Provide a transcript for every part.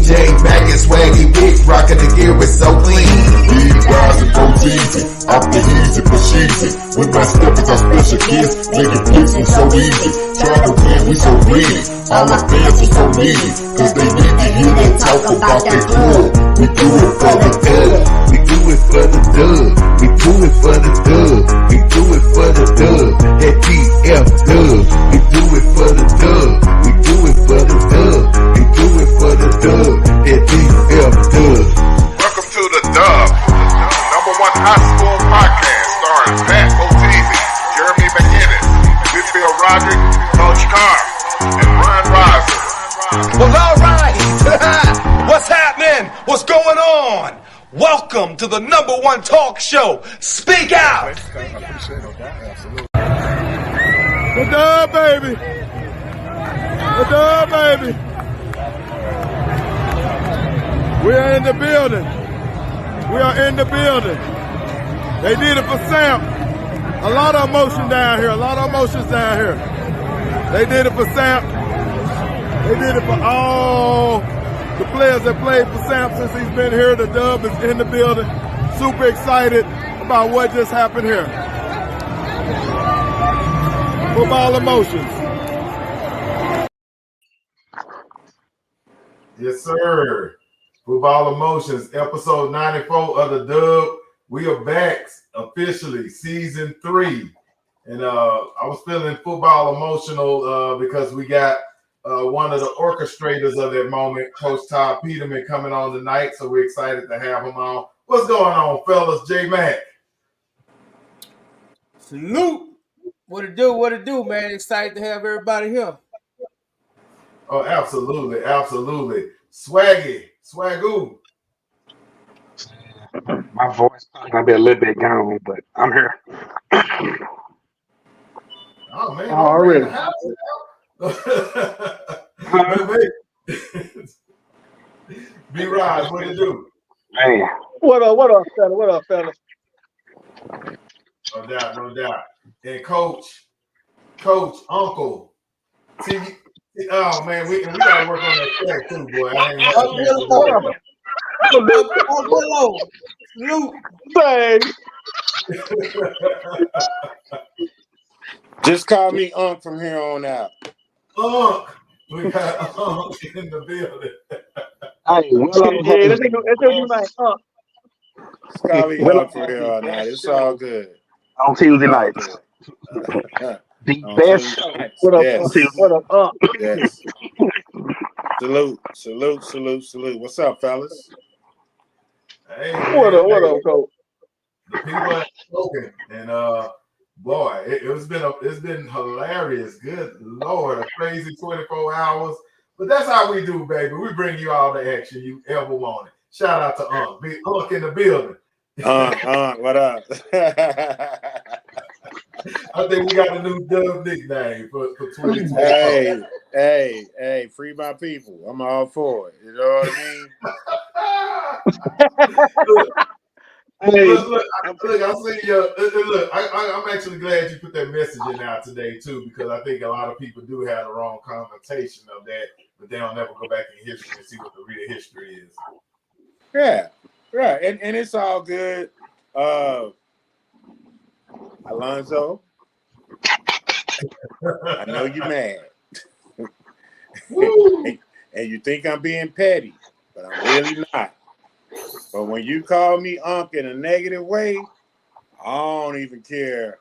J Mac and Swaggy Big rockin' the gear is so clean. Big guys and goes easy, off the easy for cheesy. With my steppers, our special kids, making flips so easy. Trying to win, we so greedy. All my fans are so needy, cause they need to hear them talk about that club. We do it for the dub. We do it for the dub. We do it for the dub. We do it for the dub. That TF dub. We do it for the dub. We do it for the dub. We do it for the dub. That TF dub. Welcome to the Dub, number one high school podcast starring Pat Botezy, Jeremy McInnes, Whitfield Roderick, Coach Carr, and Ron Riser. Well, all right. What's happening? What's going on? Welcome to the number one talk show. Speak out. The Dub, baby. The Dub, baby. We are in the building. We are in the building. They did it for Sam. A lot of emotion down here. A lot of emotions down here. They did it for Sam. They did it for all the players that played for Sam since he's been here. The Dub is in the building. Super excited about what just happened here. Football emotions. Yes, sir. Football Emotions, episode 94 of the Dub. We are back officially, season 3. And I was feeling football emotional because we got one of the orchestrators of that moment, Coach Todd Peterman, coming on tonight. So we're excited to have him on. What's going on, fellas? J Mac. Salute. What it do, man? Excited to have everybody here. Oh, absolutely, absolutely. Swagoo. My voice is gonna be a little bit gone, but I'm here. Oh man, already. B-Rod, what it do? Man, What up, fellas? No doubt. And Coach, Uncle, T. Oh man, we gotta work on that track too, boy. I ain't Just call me Unc from here on out. Unc, we got Unc in the building. Hey, let's do like Just call me Unc from here on out. It's all good. on Tuesday nights. The best. What up, Yes. What up, Yes. Salute. What's up, fellas? Hey, What up, Coach? The people have spoken, and boy, it's been hilarious. Good Lord, a crazy 24 hours. But that's how we do, baby. We bring you all the action you ever wanted. Shout out to Unc. Big Unc in the building. What up? I think we got a new Dub nickname for 2020. Hey, free my people. I'm all for it. You know what I mean? Look, I see you. Look, I'm actually glad you put that message in out today too, because I think a lot of people do have the wrong connotation of that, but they don't ever go back in history and see what the real history is. Yeah, right. And it's all good. Alonzo, I know you're mad. and you think I'm being petty, but I'm really not. But when you call me Unc in a negative way, I don't even care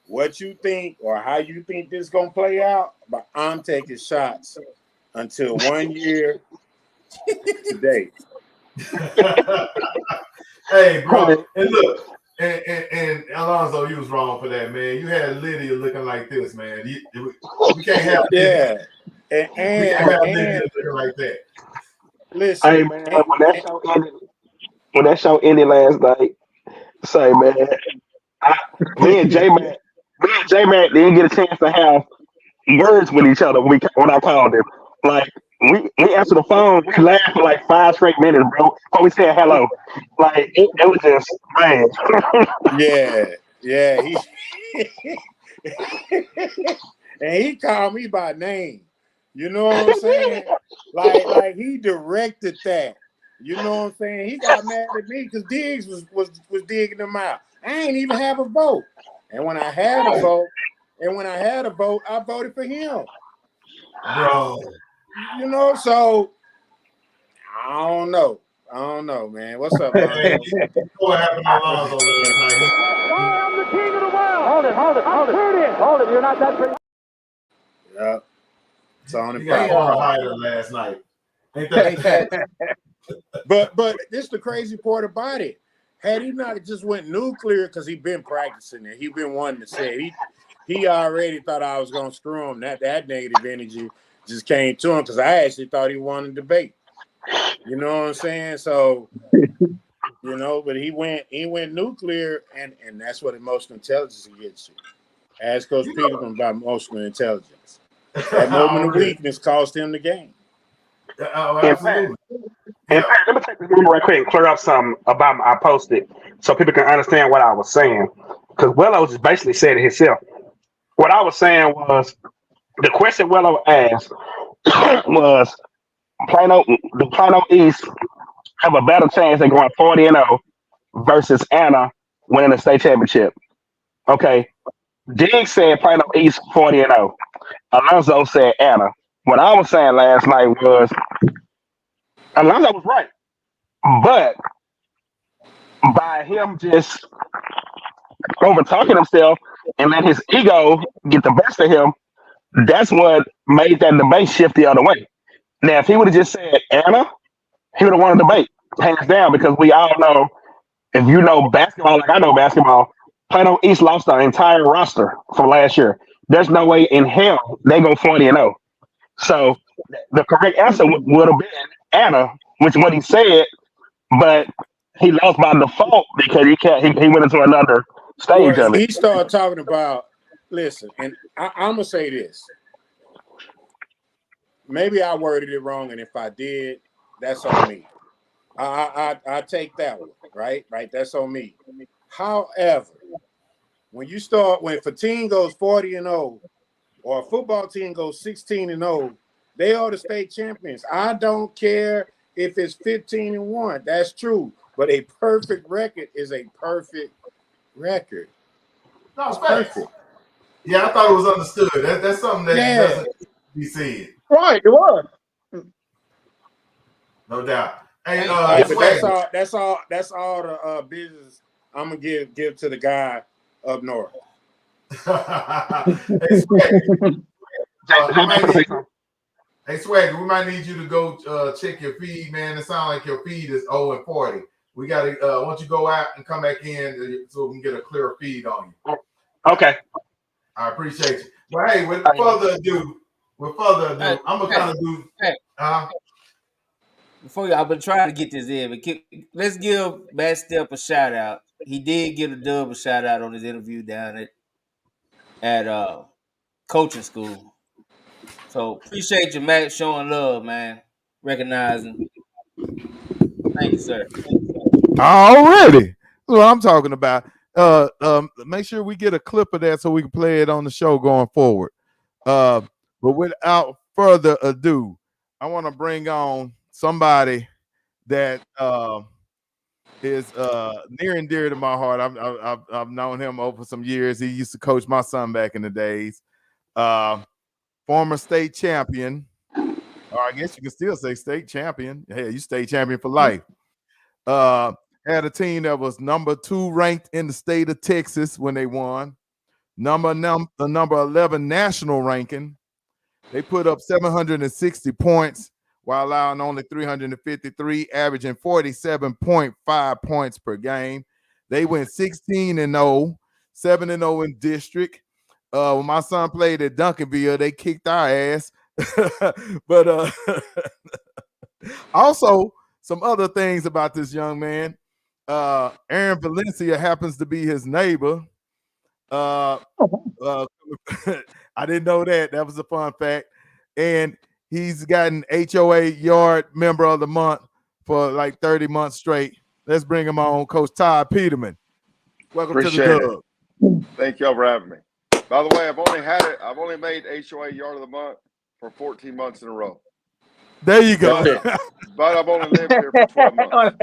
what you think or how you think this gonna play out, but I'm taking shots until 1 year today. Hey, bro, and look, and Alonzo, you was wrong for that, man. You had Lydia looking like this, man. We can't have Lydia. We can't have Lydia looking like that. Listen, Hey man, when that show ended last night, say man, me and J Mac didn't get a chance to have words with each other when I called him. Like we answered the phone, we laughed for like 5 straight minutes, bro. Before we said hello. Like it was just man. And he called me by name. You know what I'm saying? Like he directed that. You know what I'm saying? He got mad at me because Diggs was digging him out. I ain't even have a vote. And when I had a vote, I voted for him. Bro. You know, so I don't know, man. What's up, man? What happened to Alonzo last night? I'm the king of the world. Hold it. You're not that pretty. Yeah. It's on He got a hider last night. Ain't that? But this is the crazy part about it. Had he not just went nuclear, because he been practicing it, he been wanting to say it. He already thought I was gonna screw him. That negative energy just came to him because I actually thought he wanted to debate. You know what I'm saying? So, you know, but he went nuclear, and that's what emotional intelligence gets you. Ask Coach Peterman about emotional intelligence. That moment of weakness cost him the game. Oh, absolutely. In fact, let me take this moment right quick and clear up something about I posted so people can understand what I was saying. Because Willow just basically said it himself. What I was saying was the question Willow asked was the Plano East have a better chance of going 40-0 versus Anna winning the state championship. Okay. Diggs said Plano East 40-0. Alonzo said Anna. What I was saying last night was Alonzo was right. But by him just over talking himself and let his ego get the best of him, that's what made that debate shift the other way. Now, if he would have just said Anna, he would have won the debate, hands down, because we all know, if you know basketball like I know basketball, Plano East lost their entire roster from last year. There's no way in hell they go 40-0. So the correct answer would have been Anna, which is what he said, but he lost by default because he went into another stage of it. He started talking about, listen, and I'm gonna say this. Maybe I worded it wrong, and if I did, that's on me. I take that one, right? That's on me. However, when if a team goes 40-0, or a football team goes 16-0, they are the state champions. I don't care if it's 15-1. That's true. But a perfect record is a perfect record. No, it's perfect. Yeah, I thought it was understood. That's something that doesn't be said. Right, it was. No doubt. Hey, but that's all the business I'm gonna give to the guy up north. Hey, Swagger, we might need you to go check your feed, man. It sounds like your feed is 0-40. We got to, why don't you go out and come back in so we can get a clearer feed on you. Okay. I appreciate you. But hey, with further ado, I'm going to kind of do. Before I've been trying to get this in, but let's give Matt Stepp a shout out. He did give a dub a shout out on his interview down at coaching school. So appreciate you, Matt, showing love, man. Recognizing. Thank you, sir. Already. That's what I'm talking about. Make sure we get a clip of that so we can play it on the show going forward. But without further ado, I want to bring on somebody that is near and dear to my heart. I've known him over some years. He used to coach my son back in the days. Former state champion, or I guess you can still say state champion. Hey, you state champion for life. Had a team that was number 2 ranked in the state of Texas when they won. Number 11 national ranking. They put up 760 points while allowing only 353, averaging 47.5 points per game. They went 16-0, 7-0 in district. When my son played at Duncanville, they kicked our ass. But also, some other things about this young man. Aaron Valencia happens to be his neighbor. I didn't know that. That was a fun fact. And he's gotten HOA Yard Member of the Month for like 30 months straight. Let's bring him on, Coach Todd Peterman. Welcome to the Dub. Thank y'all for having me. By the way, I've only made HOA Yard of the Month for 14 months in a row. There you go. But I've only lived here for 12 months.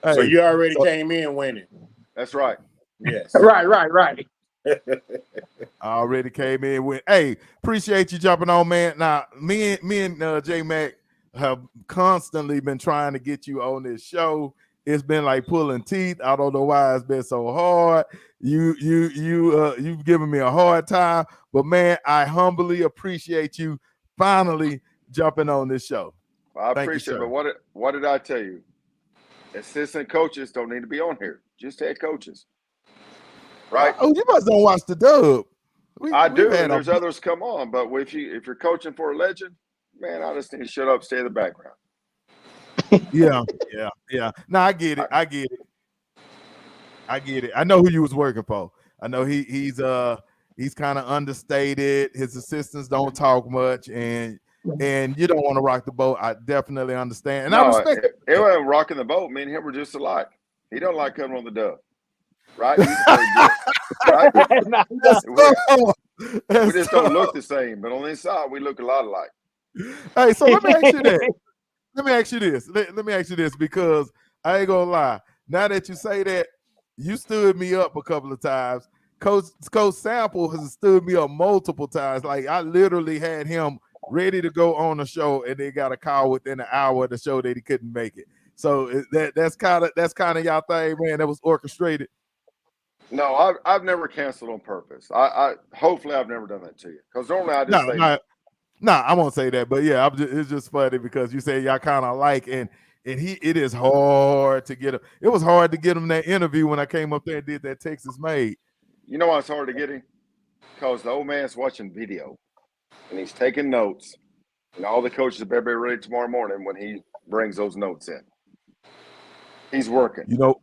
So you already came in winning. That's right. Yes. Right. I already came in with. Hey, appreciate you jumping on, man. Now, me and J Mac have constantly been trying to get you on this show. It's been like pulling teeth. I don't know why it's been so hard. You've given me a hard time, but man, I humbly appreciate you finally jumping on this show. I appreciate it, but what did I tell you? Assistant coaches don't need to be on here. Just head coaches. Right? Oh, you must don't watch the dub. I do, and there's others come on, but if you're coaching for a legend, man, I just need to shut up, stay in the background. Yeah. No, I get it. I get it. I know who you was working for. I know he's kind of understated. His assistants don't talk much, and you don't want to rock the boat. I definitely understand, and I respect it. It wasn't rocking the boat. Me and him were just alike. He don't like coming on the dub, right? Right? We just don't look the same, but on the inside, we look a lot alike. Hey, so let me ask you that. Let me ask you this, because I ain't gonna lie. Now that you say that, you stood me up a couple of times. Coach Sample has stood me up multiple times. Like, I literally had him ready to go on the show, and they got a call within an hour of the show that he couldn't make it. So that's kind of y'all thing, man. That was orchestrated. No, I've never canceled on purpose. I hopefully I've never done that to you, because normally I just say. No, I won't say that, but yeah, it's just funny because you say y'all kind of like, and it is hard to get him. It was hard to get him that interview when I came up there and did that Texas Made. You know why it's hard to get him? Because the old man's watching video, and he's taking notes, and all the coaches better be ready tomorrow morning when he brings those notes in. He's working. You know,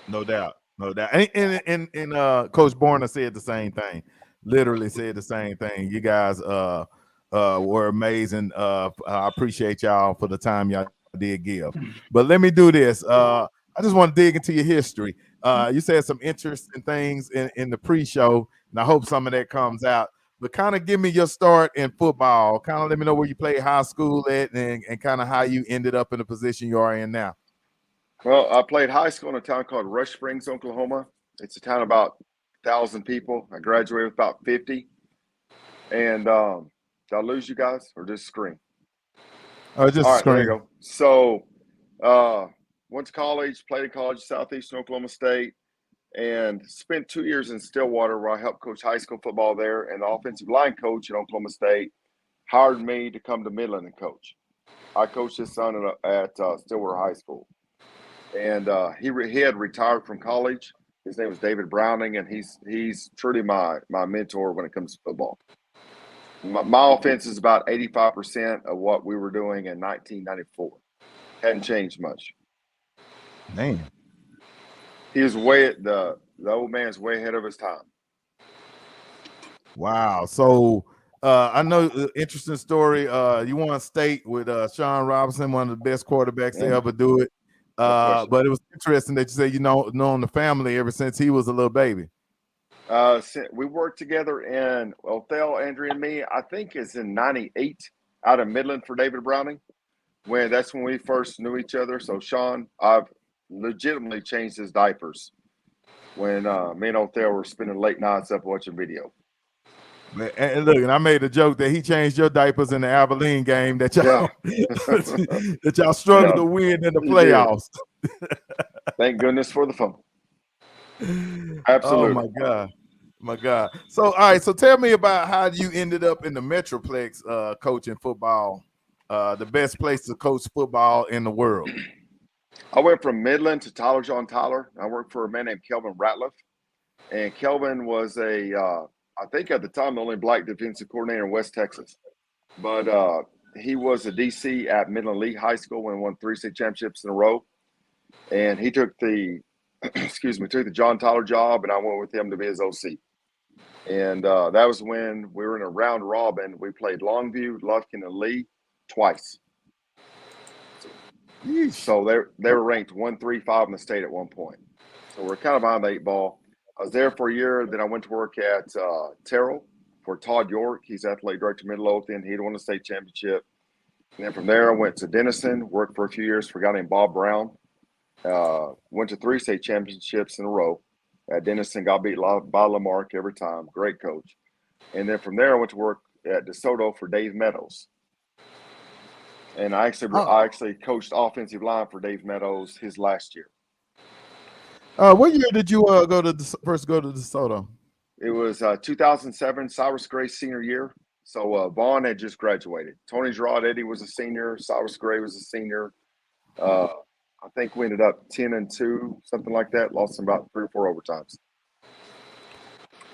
no doubt. And Coach Borna said the same thing. Literally said the same thing. You guys were amazing. I appreciate y'all for the time y'all did give. But let me do this. I just want to dig into your history. You said some interesting things in the pre-show, and I hope some of that comes out. But kind of give me your start in football. Kind of let me know where you played high school at, and kind of how you ended up in the position you are in now. Well, I played high school in a town called Rush Springs, Oklahoma. It's a town about 1,000 people. I graduated with about 50. And did I lose you guys or just scream? Oh, just all right, scream. there you go. So went to college, played in college, Southeastern Oklahoma State, and spent 2 years in Stillwater where I helped coach high school football there. And the offensive line coach at Oklahoma State hired me to come to Midland and coach. I coached his son at Stillwater High School. And he had retired from college. His name was David Browning, and he's truly my mentor when it comes to football. My offense is about 85% of what we were doing in 1994. Hadn't changed much. Man, he was the old man's way ahead of his time. Wow. So I know interesting story. You won state with Sean Robinson, one of the best quarterbacks to ever do it. But it was interesting that you say known the family ever since he was a little baby. We worked together in Othell, Andrew, and me. I think it's in '98 out of Midland for David Browning. That's when we first knew each other. So Sean, I've legitimately changed his diapers when me and Othell were spending late nights up watching video. And look, and I made a joke that he changed your diapers in the Abilene game that y'all that y'all struggled to win in the playoffs. Thank goodness for the phone. Absolutely. Oh my God. So all right, so tell me about how you ended up in the Metroplex coaching football, the best place to coach football in the world. I went from Midland to Tyler John Tyler. I worked for a man named Kelvin Ratliff, and Kelvin was I think at the time the only black defensive coordinator in West Texas, but he was a DC at Midland League High School and won 3 state championships in a row. And he took the John Tyler job, and I went with him to be his OC. And that was when we were in a round robin. We played Longview, Lufkin, and Lee twice. So they were ranked 1, 3, 5 in the state at one point. So we're kind of behind the 8 ball. I was there for a year. Then I went to work at Terrell for Todd York. He's athletic director Midlothian. He'd won the state championship. And then from there, I went to Denison, worked for a few years for a guy named Bob Brown. Went to 3 state championships in a row at Denison, got beat by Lamarck every time. Great coach. And then from there, I went to work at DeSoto for Dave Meadows. And I actually coached offensive line for Dave Meadows his last year. What year did you first go to DeSoto? It was 2007, Cyrus Gray's senior year. So Vaughn had just graduated. Tony Gerard Eddy was a senior. Cyrus Gray was a senior. I think we ended up 10-2, something like that. Lost about 3 or 4 overtimes.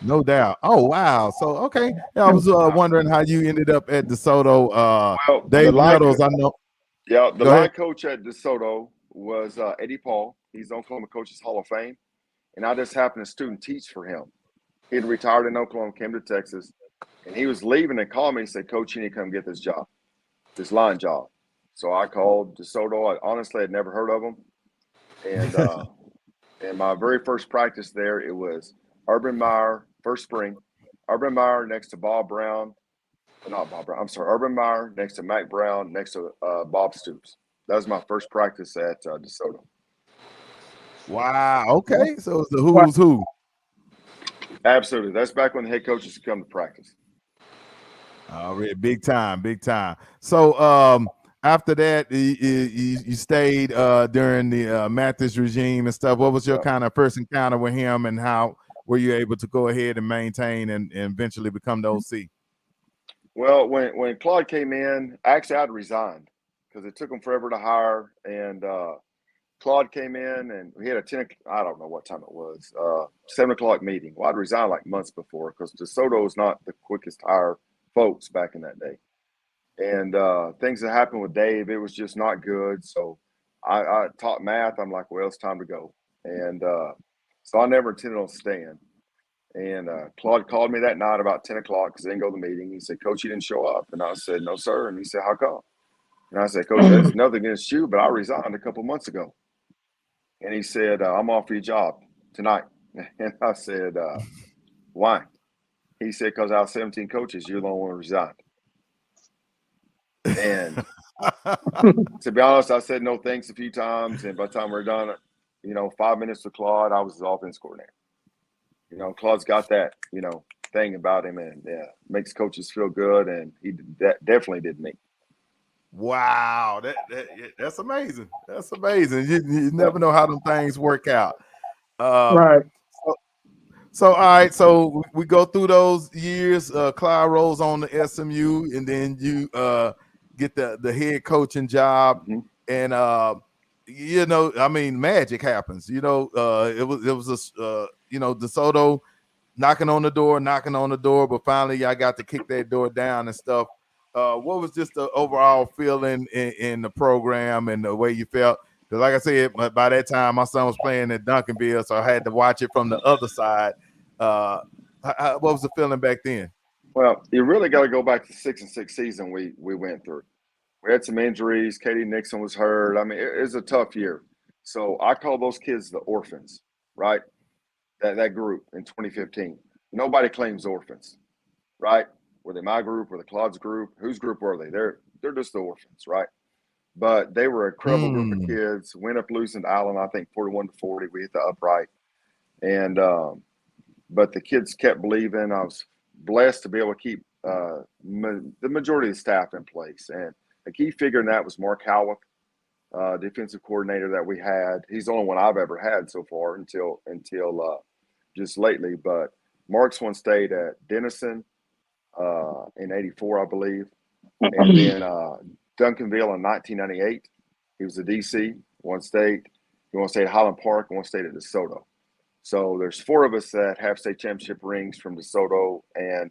No doubt. Oh, wow. So, okay. Yeah, I was wondering how you ended up at DeSoto. Dave Meadows, I know. Yeah, the line coach at DeSoto was Eddie Paul. He's Oklahoma Coaches Hall of Fame. And I just happened to student teach for him. He had retired in Oklahoma, came to Texas. And he was leaving and called me and said, Coach, you need to come get this job, this line job. So I called DeSoto. I honestly had never heard of them. And and my very first practice there, it was Urban Meyer, first spring. Urban Meyer next to Bob Brown. Not Bob Brown. I'm sorry. Urban Meyer next to Mac Brown, next to Bob Stoops. That was my first practice at DeSoto. Wow. Okay. So it's the who's who. Absolutely. That's back when the head coaches could come to practice. All right. Big time. Big time. So after that, you stayed during the Mathis regime and stuff. What was your kind of first encounter with him, and how were you able to go ahead and maintain and eventually become the OC? Well, when Claude came in, actually I'd resigned because it took him forever to hire. And Claude came in and we had a I don't know what time it was, 7 o'clock meeting. Well, I'd resigned like months before because DeSoto was not the quickest hire folks back in that day. And things that happened with Dave, it was just not good. So I taught math. I'm like, well, it's time to go. And so I never intended on staying. And Claude called me that night about 10 o'clock because I didn't go to the meeting. He said, Coach, you didn't show up. And I said, no, sir. And he said, how come? And I said, Coach, that's nothing against you, but I resigned a couple months ago. And he said, I'm off for your job tonight. And I said, why? He said, because out of 17 coaches, you're the only one who resigned. And to be honest, I said no thanks a few times. And by the time we're done, 5 minutes with Claude, I was his offense coordinator. Claude's got that, thing about him, and makes coaches feel good. And he definitely did me. Wow, that's amazing. That's amazing. You never know how them things work out. Right. So, all right. So we go through those years. Clyde rolls on to SMU, and then you get the head coaching job, and magic happens. It was DeSoto knocking on the door, but finally I got to kick that door down and stuff. What was just the overall feeling in the program and the way you felt? Because like I said, by that time my son was playing at Duncanville, so I had to watch it from the other side. What was the feeling back then? Well, you really got to go back to the 6-6 season we went through. We had some injuries. Katie Nixon was hurt. I mean, it was a tough year. So I call those kids the orphans, right? That group in 2015. Nobody claims orphans, right? Were they my group? Were they Claude's group? Whose group were they? They're just the orphans, right? But they were a incredible group of kids. Went up losing to Allen, I think 41-40. We hit the upright. And but the kids kept believing. I was blessed to be able to keep the majority of the staff in place. And the key figure in that was Mark Howick, defensive coordinator that we had. He's the only one I've ever had so far until just lately. But Mark's one stayed at Denison in '84, I believe. And then Duncanville in 1998. He was a DC, one stayed. One stayed at Highland Park, and one stayed at DeSoto. So there's 4 of us that have state championship rings from DeSoto and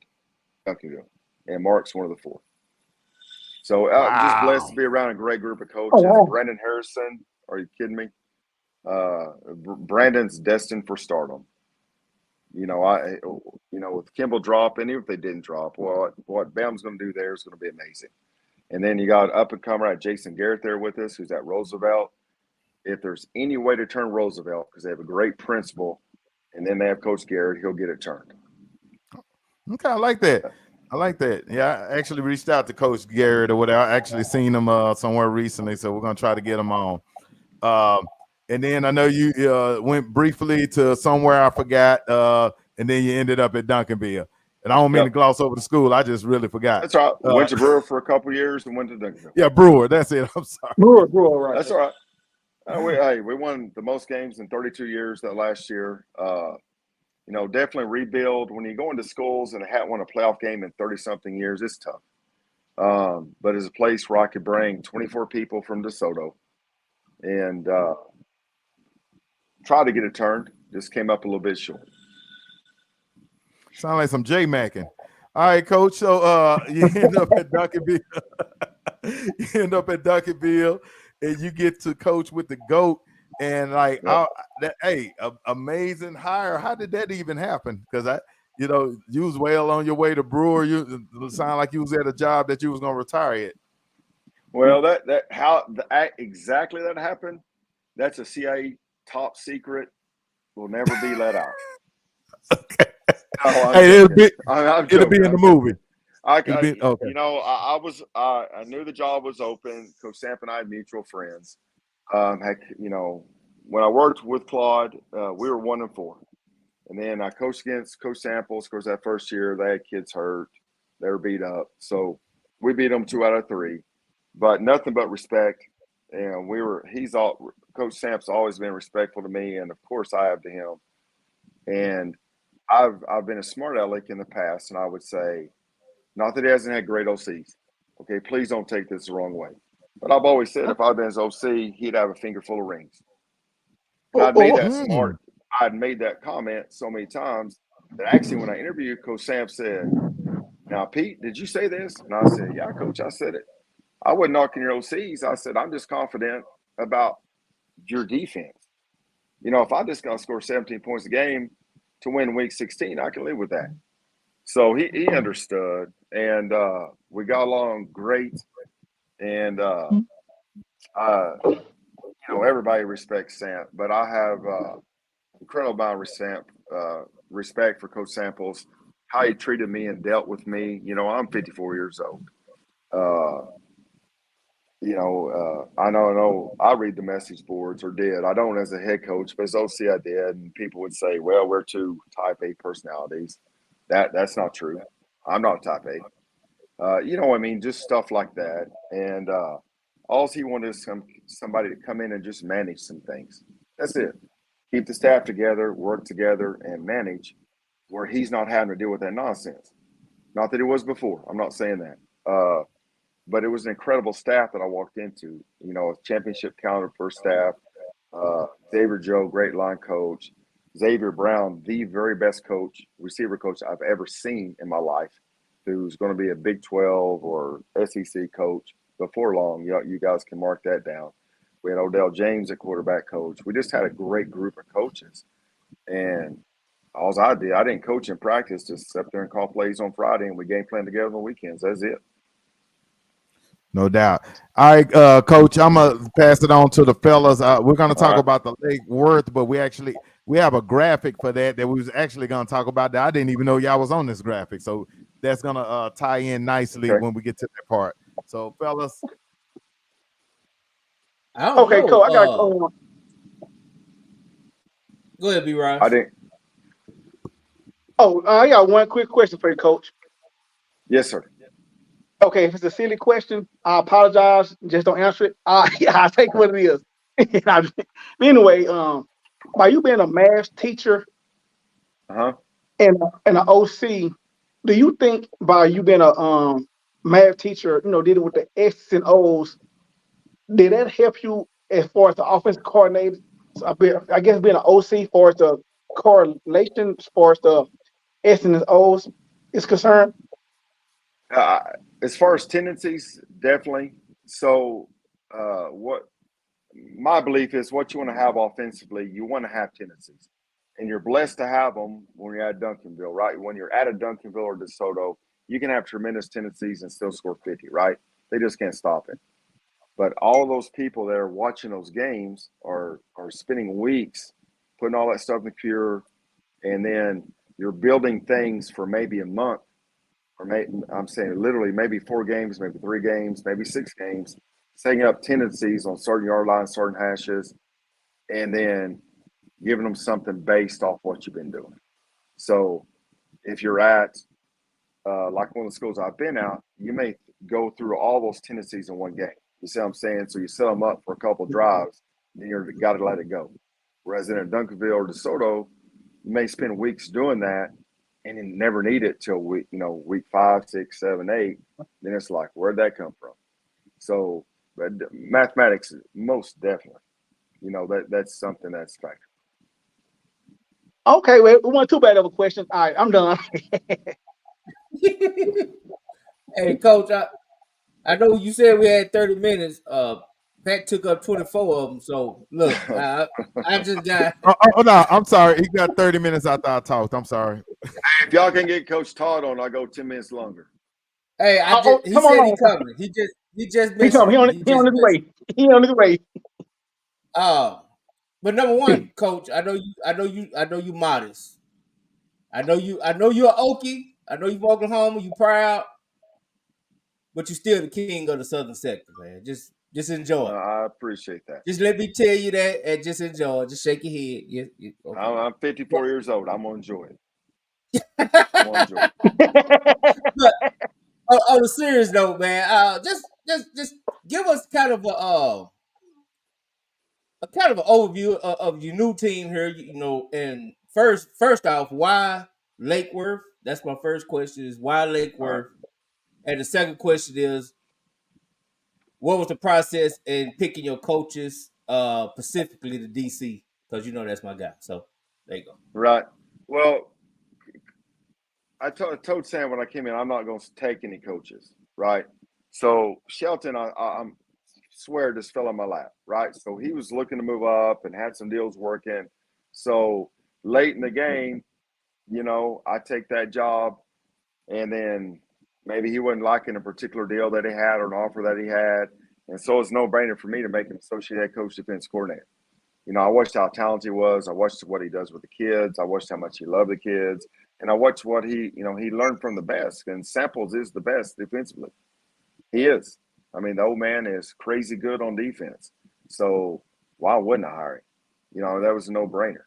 Duncanville. And Mark's one of the 4. So I'm just blessed to be around a great group of coaches. Oh, wow. Brandon Harrison, are you kidding me? Brandon's destined for stardom. With Kimball dropping, even if they didn't drop, what Bam's going to do there is going to be amazing. And then you got up and comer at Jason Garrett there with us, who's at Roosevelt. If there's any way to turn Roosevelt, because they have a great principal, and then they have Coach Garrett, he'll get it turned. Okay, I like that. I like that. Yeah, I actually reached out to Coach Garrett or whatever. I actually seen him somewhere recently, so we're gonna try to get him on. And then I know you went briefly to somewhere I forgot, and then you ended up at Duncanville. And I don't mean to gloss over the school. I just really forgot. That's all right. Went to Brewer for a couple years and went to Duncanville. Yeah, Brewer. That's it. I'm sorry. Brewer, right. That's all right. We won the most games in 32 years that last year. Definitely rebuild. When you go into schools and haven't won a playoff game in 30-something years, it's tough. But it's a place where I could bring 24 people from DeSoto and try to get it turned. Just came up a little bit short. Sound like some J-Macking. All right, Coach. So you end up at Duncanville. And you get to coach with the GOAT. And amazing hire. How did that even happen? Because you was well on your way to Brewer. You sound like you was at a job that you was gonna retire at. Well, exactly that happened. That's a CIA top secret. Will never be let out. Okay. No, it'll be in the movie. I knew the job was open. Coach Samp and I had mutual friends. When I worked with Claude, we were 1-4, and then I coached against Coach Samples. Of course, that first year they had kids hurt, they were beat up, so we beat them 2 out of 3, but nothing but respect. And Coach Samp's always been respectful to me, and of course I have to him. And I've been a smart aleck in the past, and I would say, not that he hasn't had great OCs. Okay, please don't take this the wrong way. But I've always said if I'd been his OC, he'd have a finger full of rings. And I'd made that smart. I'd made that comment so many times that actually when I interviewed, Coach Sam said, "Now, Pete, did you say this?" And I said, "Yeah, Coach, I said it. I wasn't knocking your OCs. I said, I'm just confident about your defense. If I just got to score 17 points a game to win week 16, I can live with that." So he understood, and we got along great. And everybody respects Samp, but I have incredible amount of respect for Coach Samples, how he treated me and dealt with me. I'm 54 years old. I know I read the message boards, or did. I don't as a head coach, but as OC I did, and people would say, "Well, we're 2 type A personalities." That's not true. I'm not type A. Just stuff like that. And all he wanted is somebody to come in and just manage some things. That's it. Keep the staff together, work together, and manage where he's not having to deal with that nonsense. Not that it was before. I'm not saying that. But it was an incredible staff that I walked into. A championship caliber first staff. Xavier Joe, great line coach. Xavier Brown, the very best receiver coach I've ever seen in my life, who's going to be a Big 12 or SEC coach before long. You guys can mark that down. We had Odell James at quarterback coach. We just had a great group of coaches. And all I didn't coach in practice, just sit up there and call plays on Friday, and we game plan together on the weekends. That's it. No doubt. All right, Coach, I'm going to pass it on to the fellas. We're going to talk about the Lake Worth, but we have a graphic for that we was actually going to talk about that. I didn't even know y'all was on this graphic. So that's going to tie in nicely when we get to that part. So, fellas. Okay, cool. I got to go on. Go ahead, B-Ross. I didn't. I got one quick question for you, Coach. Yes, sir. Okay, if it's a silly question, I apologize. Just don't answer it. I'll take what it is. Anyway, by you being a math teacher and an OC, do you think by you being a math teacher, dealing with the X's and O's, did that help you as far as the offensive coordinator? I guess being an OC as far as the correlation, as far as the X's and O's is concerned? As far as tendencies, definitely. So what my belief is, what you want to have offensively, you want to have tendencies. And you're blessed to have them when you're at Duncanville, right? When you're at a Duncanville or DeSoto, you can have tremendous tendencies and still score 50, right? They just can't stop it. But all of those people that are watching those games are spending weeks putting all that stuff in the computer, and then you're building things for maybe a month, or I'm saying literally maybe 4 games, maybe 3 games, maybe 6 games, setting up tendencies on certain yard lines, certain hashes, and then giving them something based off what you've been doing. So if you're at like one of the schools I've been at, you may go through all those tendencies in one game. You see what I'm saying? So you set them up for a couple drives, then you've got to let it go. Whereas in a Duncanville or DeSoto, you may spend weeks doing that and you never need it till week 5, 6, 7, 8. Then it's like, where'd that come from? So but mathematics, most definitely, that's something that's factor. Okay, well, we want too bad of a question. All right, I'm done. Hey, Coach, I know you said we had 30 minutes. Pat took up 24 of them. So look, I just got. Oh no, I'm sorry. He got 30 minutes after I talked. I'm sorry. If y'all can get Coach Todd on, I'll go 10 minutes longer. He said he coming. He just missed. He on his way. He on his way. But number one, Coach, I know you modest. I know you're Okie. I know you Oklahoma. You proud, but you still the king of the Southern sector, man. Just enjoy. I appreciate that. Just let me tell you that, and just enjoy. Just shake your head. Okay. I'm 54 years old. I'm gonna enjoy it. But on a serious note, man, just give us kind of a kind of an overview of your new team here. And first off, why Lake Worth? That's my first question. Is why Lake Worth? And the second question is, what was the process in picking your coaches, specifically the DC? Because that's my guy. So there you go. Right. Well, I told Sam when I came in, I'm not going to take any coaches. Right. So Shelton, I swear, just fell on my lap. Right. So he was looking to move up and had some deals working. So late in the game, I take that job, and then maybe he wasn't liking a particular deal that he had or an offer that he had. And so it's no brainer for me to make him associate head coach, defense coordinator. I watched how talented he was. I watched what he does with the kids. I watched how much he loved the kids. And I watched what he learned from the best. And Samples is the best defensively. He is. I mean, the old man is crazy good on defense. So why wouldn't I hire him? That was a no-brainer.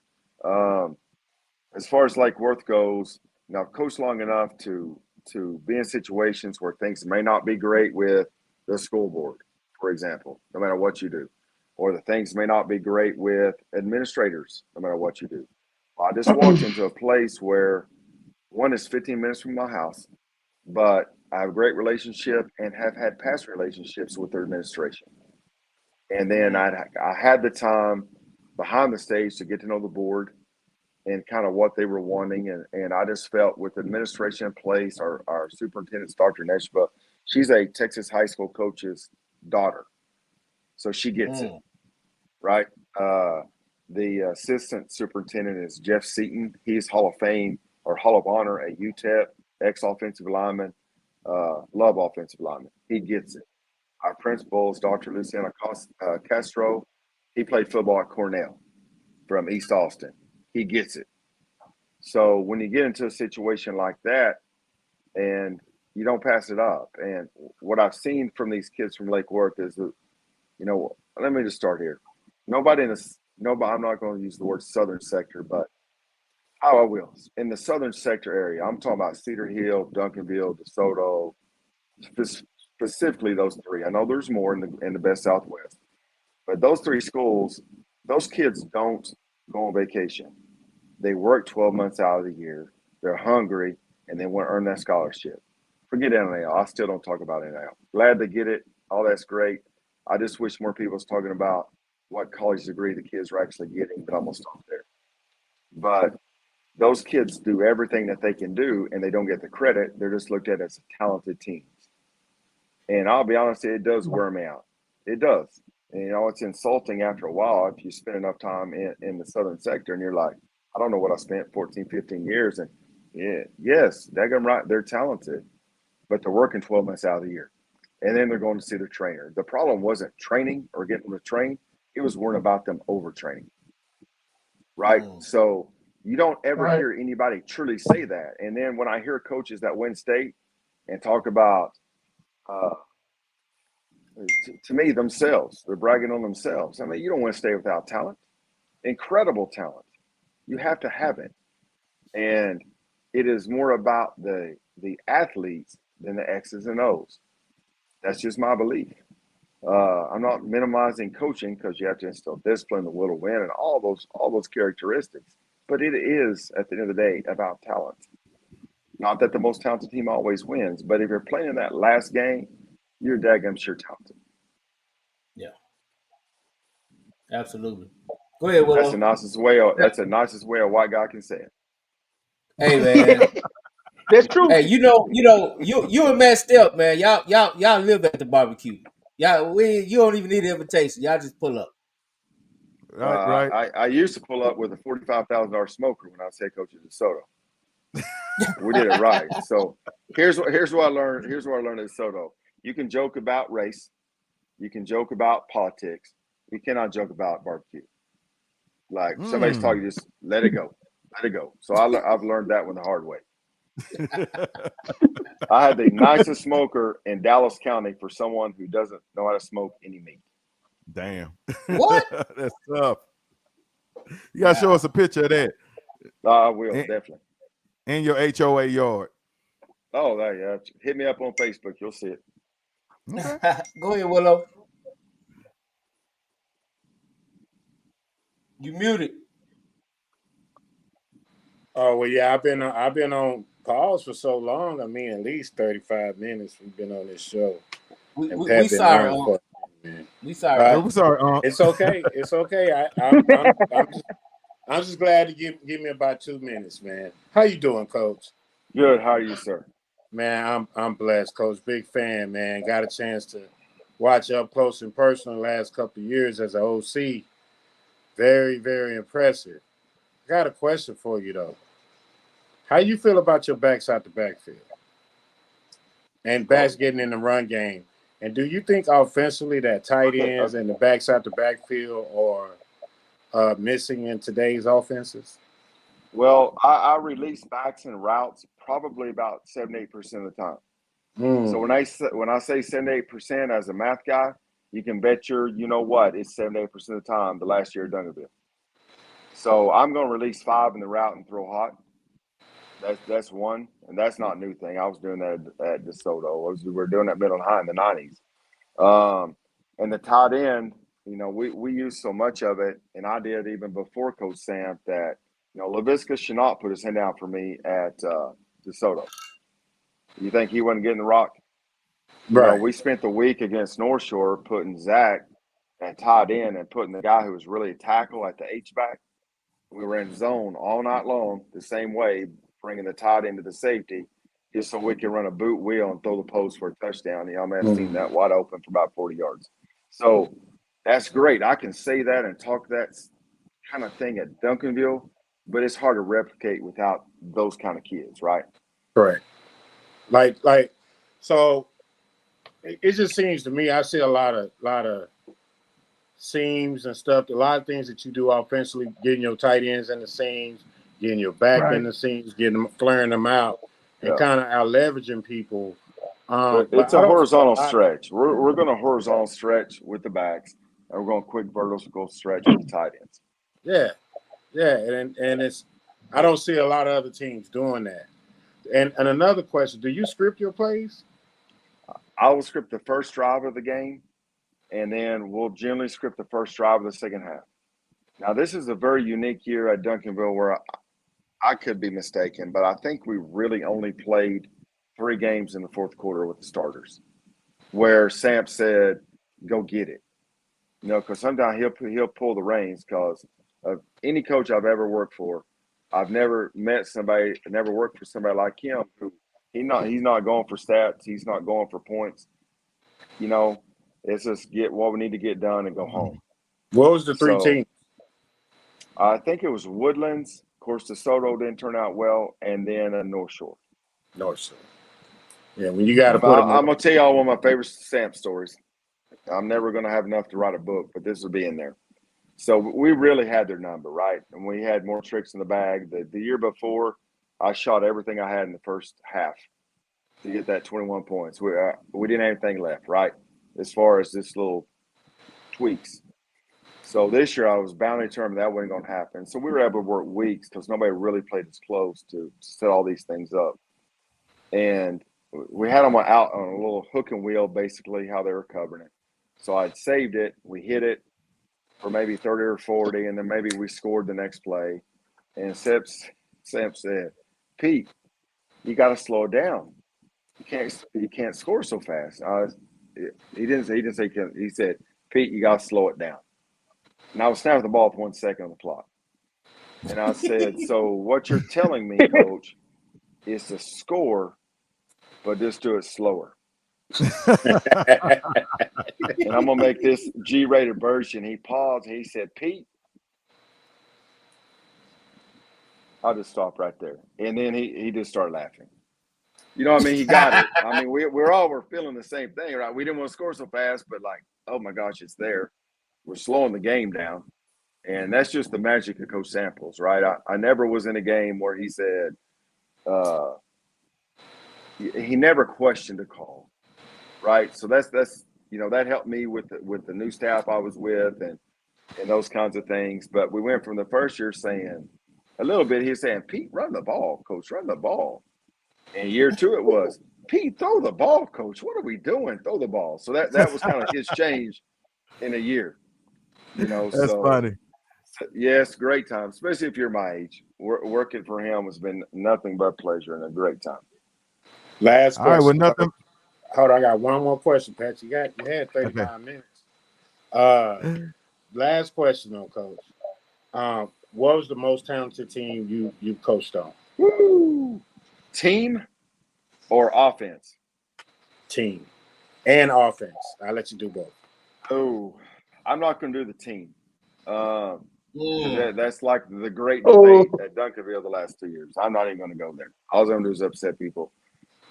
As far as Lake Worth goes, I've coached long enough to be in situations where things may not be great with the school board, for example, no matter what you do, or the things may not be great with administrators, no matter what you do. I just walked into a place where one is 15 minutes from my house, but I have a great relationship and have had past relationships with their administration. And then I had the time behind the stage to get to know the board and kind of what they were wanting. And I just felt with the administration in place, our superintendent, Dr. Neshba, she's a Texas high school coach's daughter. So she gets it, right? The assistant superintendent is Jeff Seaton. He's Hall of Fame or Hall of Honor at UTEP, ex-offensive lineman, love offensive lineman. He gets it. Our principal is Dr. Luciano Castro. He played football at Cornell from East Austin. He gets it. So when you get into a situation like that and you don't pass it up, and what I've seen from these kids from Lake Worth is that, let me just start here. Nobody, I'm not going to use the word southern sector, but I will. In the southern sector area, I'm talking about Cedar Hill, Duncanville, DeSoto, specifically those three. I know there's more in the best Southwest, but those three schools, those kids don't go on vacation. They work 12 months out of the year. They're hungry, and they want to earn that scholarship. Forget NIL. I still don't talk about NIL. Glad to get it. All that's great. I just wish more people was talking about what college degree the kids are actually getting, but I'm going to stop there. But those kids do everything that they can do, and they don't get the credit. They're just looked at as talented teams. And I'll be honest, it does wear me out. It does. And, it's insulting after a while if you spend enough time in the southern sector and you're like, I don't know what I spent 14, 15 years. And yes, daggum right, they're talented, but they're working 12 months out of the year. And then they're going to see their trainer. The problem wasn't training or getting them to train. It was worrying about them overtraining. Right. So You don't ever Right. hear anybody truly say that. And then when I hear coaches that win state and talk about, to me, themselves, they're bragging on themselves. I mean, you don't win state without talent, incredible talent. You have to have it. And it is more about the athletes than the X's and O's. That's just my belief. I'm not minimizing coaching because you have to instill discipline, the will to win, and all those characteristics. But it is, at the end of the day, about talent. Not that the most talented team always wins, but if you're playing in that last game, you're daggum sure talented. Yeah, absolutely. Go ahead, That's the Willow. nicest way. That's the nicest way a white guy can say it. Hey, man. That's true. Hey, you and Matt Step, man. Y'all live at the barbecue. You don't even need an invitation. Y'all just pull up. Right. I used to pull up with a $45,000 smoker when I was head coach at DeSoto. We did it right. So here's what I learned. Here's what I learned at DeSoto. You can joke about race. You can joke about politics. You cannot joke about barbecue. Like somebody's talking, just let it go. Let it go. So I've learned that one the hard way. I had the nicest smoker in Dallas County for someone who doesn't know how to smoke any meat. Damn. What? That's tough. You gotta show us a picture of that. I will, definitely. In your HOA yard. Oh, yeah. Hit me up on Facebook. You'll see it. Okay. Go ahead, Willow. You muted. Oh well, yeah. I've been on pause for so long. I mean, at least 35 minutes we've been on this show. We sorry. We sorry. We're sorry. It's okay. It's okay. I'm just glad to give me about 2 minutes, man. How you doing, Coach? Good. How are you, sir? Man, I'm blessed, Coach. Big fan, man. Got a chance to watch up close and personal the last couple of years as an OC. Very, very impressive. Got a question for you though. How you feel about your backs out the backfield and backs getting in the run game? And do you think offensively that tight ends and the backs out the backfield are missing in today's offenses? Well, I release backs and routes probably about 78% of the time. So when I say 78% as a math guy, you can bet it's 78% of the time the last year at Duncanville. So I'm going to release 5 in the route and throw hot. That's one, and that's not a new thing. I was doing that at DeSoto. We were doing that middle and high in the 90s. And the tight end, we use so much of it, and I did even before Coach Sam that, Laviska Chenault put his hand down for me at DeSoto. You think he wasn't getting the rock? Right. We spent the week against North Shore putting Zach at tight end and putting the guy who was really a tackle at the H-back. We were in zone all night long the same way, bringing the tight end to the safety just so we could run a boot wheel and throw the post for a touchdown. Y'all may have seen that wide open for about 40 yards. So that's great. I can say that and talk that kind of thing at Duncanville, but it's hard to replicate without those kind of kids, right? Correct. So it just seems to me, I see a lot of seams and stuff, a lot of things that you do offensively, getting your tight ends in the seams, getting your back in the seams, flaring them out, and kind of out leveraging people. It's a horizontal stretch. We're going to horizontal stretch with the backs, and we're going quick vertical stretch with the tight ends. Yeah, and it's I don't see a lot of other teams doing that. And another question: do you script your plays? I will script the first drive of the game, and then we'll generally script the first drive of the second half. Now, this is a very unique year at Duncanville where I could be mistaken, but I think we really only played 3 games in the fourth quarter with the starters, where Sam said, "Go get it," because sometimes he'll pull the reins. Because of any coach I've ever worked for, I've never never worked for somebody like him who he's not going for stats, he's not going for points. It's just get what we need to get done and go home. What was the 3 teams? I think it was Woodlands. Of course, DeSoto didn't turn out well, and then North Shore. North Shore. Yeah, when you got to put them. I'm gonna tell y'all one of my favorite Sam stories. I'm never gonna have enough to write a book, but this will be in there. So we really had their number, right? And we had more tricks in the bag. The year before, I shot everything I had in the first half to get that 21 points. We didn't have anything left, right? As far as this little tweaks. So this year I was bound to determine that wasn't going to happen. So we were able to work weeks because nobody really played as close to set all these things up. And we had them out on a little hook and wheel, basically how they were covering it. So I'd saved it. We hit it for maybe 30 or 40, and then maybe we scored the next play. And Sam said, "Pete, you got to slow it down. You can't score so fast." He didn't say. He said, "Pete, you got to slow it down." And I was snapping the ball with 1 second on the clock. And I said, "So what you're telling me, Coach, is to score, but just do it slower." And I'm gonna make this G-rated version. He paused. He said, "Pete," I'll just stop right there. And then he just started laughing. You know what I mean? He got it. I mean, we're feeling the same thing, right? We didn't want to score so fast, but like, oh my gosh, it's there. We're slowing the game down. And that's just the magic of Coach Samples, right? I never was in a game where he said, he never questioned a call, right? So that's that helped me with the new staff I was with and those kinds of things. But we went from the first year saying a little bit, he was saying, "Pete, run the ball, Coach, run the ball." And year 2 it was, "Pete, throw the ball, Coach. What are we doing? Throw the ball." So that was kind of his change in a year. That's so funny. yes, great time, especially if you're my age. Working for him has been nothing but pleasure and a great time. Last All right, question. well, nothing. Hold on, I got one more question, Pat. You had 35 minutes. Last question, though, Coach. What was the most talented team you coached on? Woo! Team or offense? Team and offense. I'll let you do both. Oh, I'm not going to do the team. That's like the great debate at Duncanville the last 2 years. I'm not even going to go there. All I'm going to do is upset people.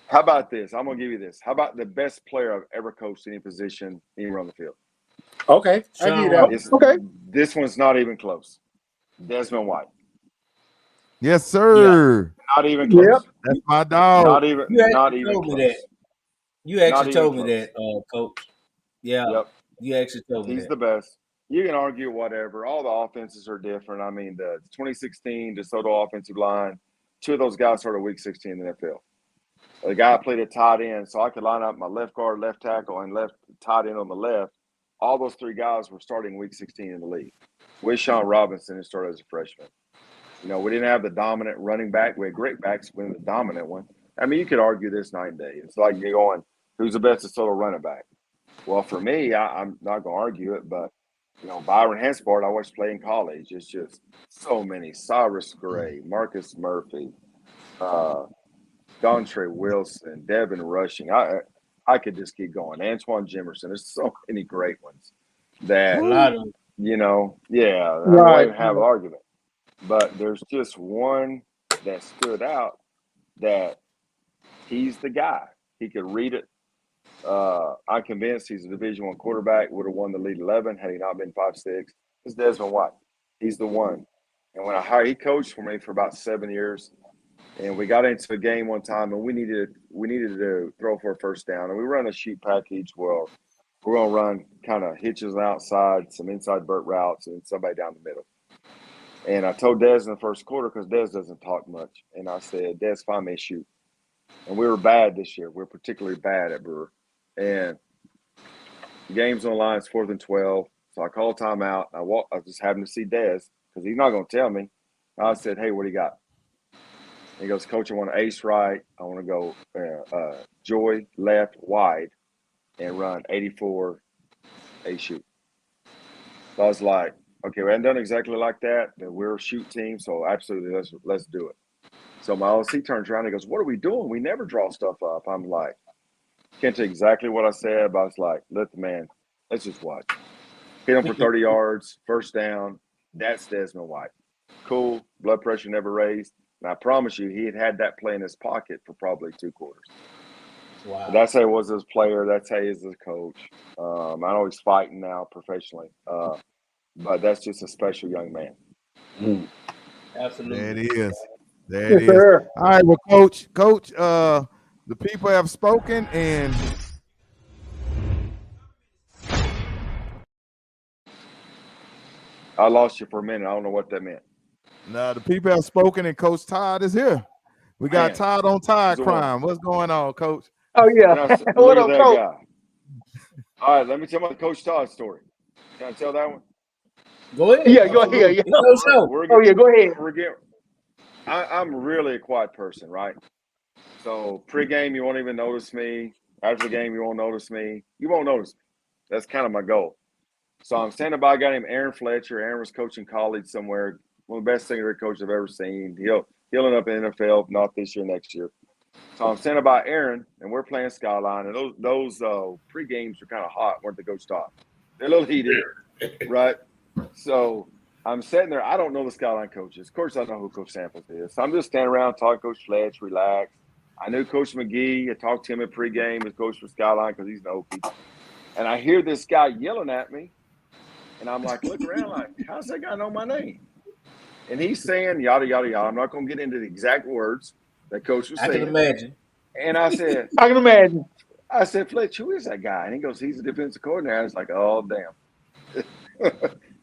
How about this? I'm going to give you this. How about the best player I've ever coached any position anywhere on the field? Okay. I give you that. Okay. This one's not even close. Desmond White. Yes, sir. Not even close. Yep. That's my dog. Not even told me close. that. You actually Not told even me that, Coach. Yeah. Yep. You actually told me He's that. the best. You can argue whatever. All the offenses are different. I mean, the 2016 DeSoto offensive line, 2 of those guys started week 16 in the NFL. The guy played a tight end, so I could line up my left guard, left tackle, and left tight end on the left. All those 3 guys were starting week 16 in the league. With Sean Robinson, who started as a freshman. We didn't have the dominant running back. We had great backs, we had the dominant one. I mean, you could argue this night and day. It's like you're going, who's the best DeSoto running back? Well, for me, I'm not going to argue it, but, Byron Hanspard, I watched play in college. It's just so many. Cyrus Gray, Marcus Murphy, Dontre Wilson, Devin Rushing. I could just keep going. Antoine Jimerson. There's so many great ones that, A lot of them. I don't even have an argument. But there's just one that stood out that he's the guy. He could read it. I'm convinced he's a Division I quarterback, would have won the Elite 11 had he not been 5'6". It's Desmond White. He's the one. And when he coached for me for about 7 years, and we got into a game one time, and we needed to throw for a first down, and we run a sheet package. Well, we're gonna run kind of hitches on the outside, some inside vert routes, and somebody down the middle. And I told Dez in the first quarter, because Dez doesn't talk much, and I said, "Dez, find me a shoot." And we were bad this year. We're particularly bad at Brewer. And the game's on the line. It's 4th and 12. So I called timeout. I just happened to see Dez because he's not going to tell me. I said, "Hey, what do you got?" He goes, "Coach, I want to ace right. I want to go joy left wide and run 84 ace shoot." So I was like, okay, we haven't done exactly like that, but we're a shoot team, so absolutely, let's do it. So my OC turns around and goes, "What are we doing? We never draw stuff up." I'm like, can't tell exactly what I said, but I was like, let's just watch. Hit him for 30 yards, first down. That's Desmond White. Cool, blood pressure never raised. And I promise you, he had that play in his pocket for probably 2 quarters. Wow. But that's how he was as a player. That's how he is as a coach. I know he's fighting now professionally. but that's just a special young man. Absolutely. There it is. There Yes, it is. sir. All right, well, Coach, the people have spoken, and I lost you for a minute. I don't know what that meant. now the people have spoken, and Coach Todd is here. We got Man, Todd on Todd he's the one. crime. What's going on, Coach? Oh yeah. And I said, What look at up, that Coach? guy. All right, let me tell my Coach Todd story. Can I tell that one? Go ahead. Yeah, go ahead. Yeah. It's your show. We're Oh yeah, go ahead. we're getting. I'm really a quiet person, right? So pregame, you won't even notice me. After the game, you won't notice me. You won't notice me. That's kind of my goal. So I'm standing by a guy named Aaron Fletcher. Aaron was coaching college somewhere. One of the best secondary coaches I've ever seen. He'll end up in the NFL, if not this year, next year. So I'm standing by Aaron, and we're playing Skyline. And those pre-games are kind of hot, weren't they, Coach Todd? They're a little heated, right? So I'm sitting there. I don't know the Skyline coaches. Of course, I know who Coach Samples is. So I'm just standing around talking to Coach Fletch, relax. I knew Coach McGee. I talked to him at pregame as coach for Skyline because he's an OP. And I hear this guy yelling at me. And I'm like, look around like, how's that guy know my name? And he's saying yada, yada, yada. I'm not going to get into the exact words that Coach was I saying. can imagine. And I said, I can imagine. Fletch, who is that guy? And he goes, he's the defensive coordinator. I was like, oh, damn.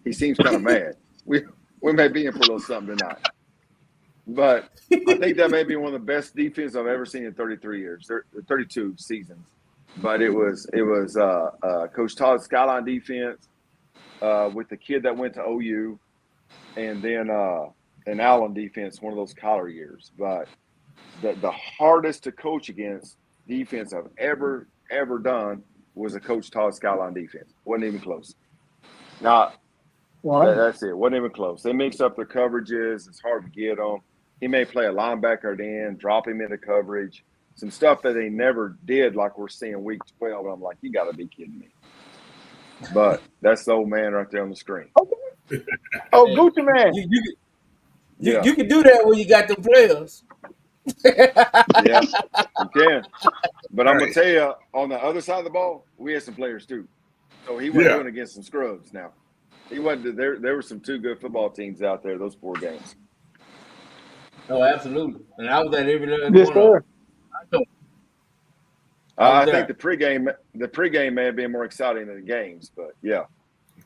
He seems kind of mad. We may be in for a little something tonight. But I think that may be one of the best defenses I've ever seen in 33 years, 32 seasons. But it was Coach Todd's Skyline defense with the kid that went to OU, and then an Allen defense, one of those collar years. But the hardest to coach against defense I've ever done was a Coach Todd Skyline defense. Wasn't even close. Now, that's it. Wasn't even close. They mix up their coverages. It's hard to get them. He may play a linebacker at the end, drop him into coverage. Some stuff that they never did, like we're seeing week 12. I'm like, you got to be kidding me. But that's the old man right there on the screen. Oh, Gucci man. You can do that when you got the players. Yeah, you can. But I'm going to tell you, on the other side of the ball, we had some players too. So he wasn't doing against some scrubs now. He wasn't there. There were some two good football teams out there, those 4 games. Oh, absolutely. And I was at every little Yes, one sir. I think the pregame may have been more exciting than the games, but yeah.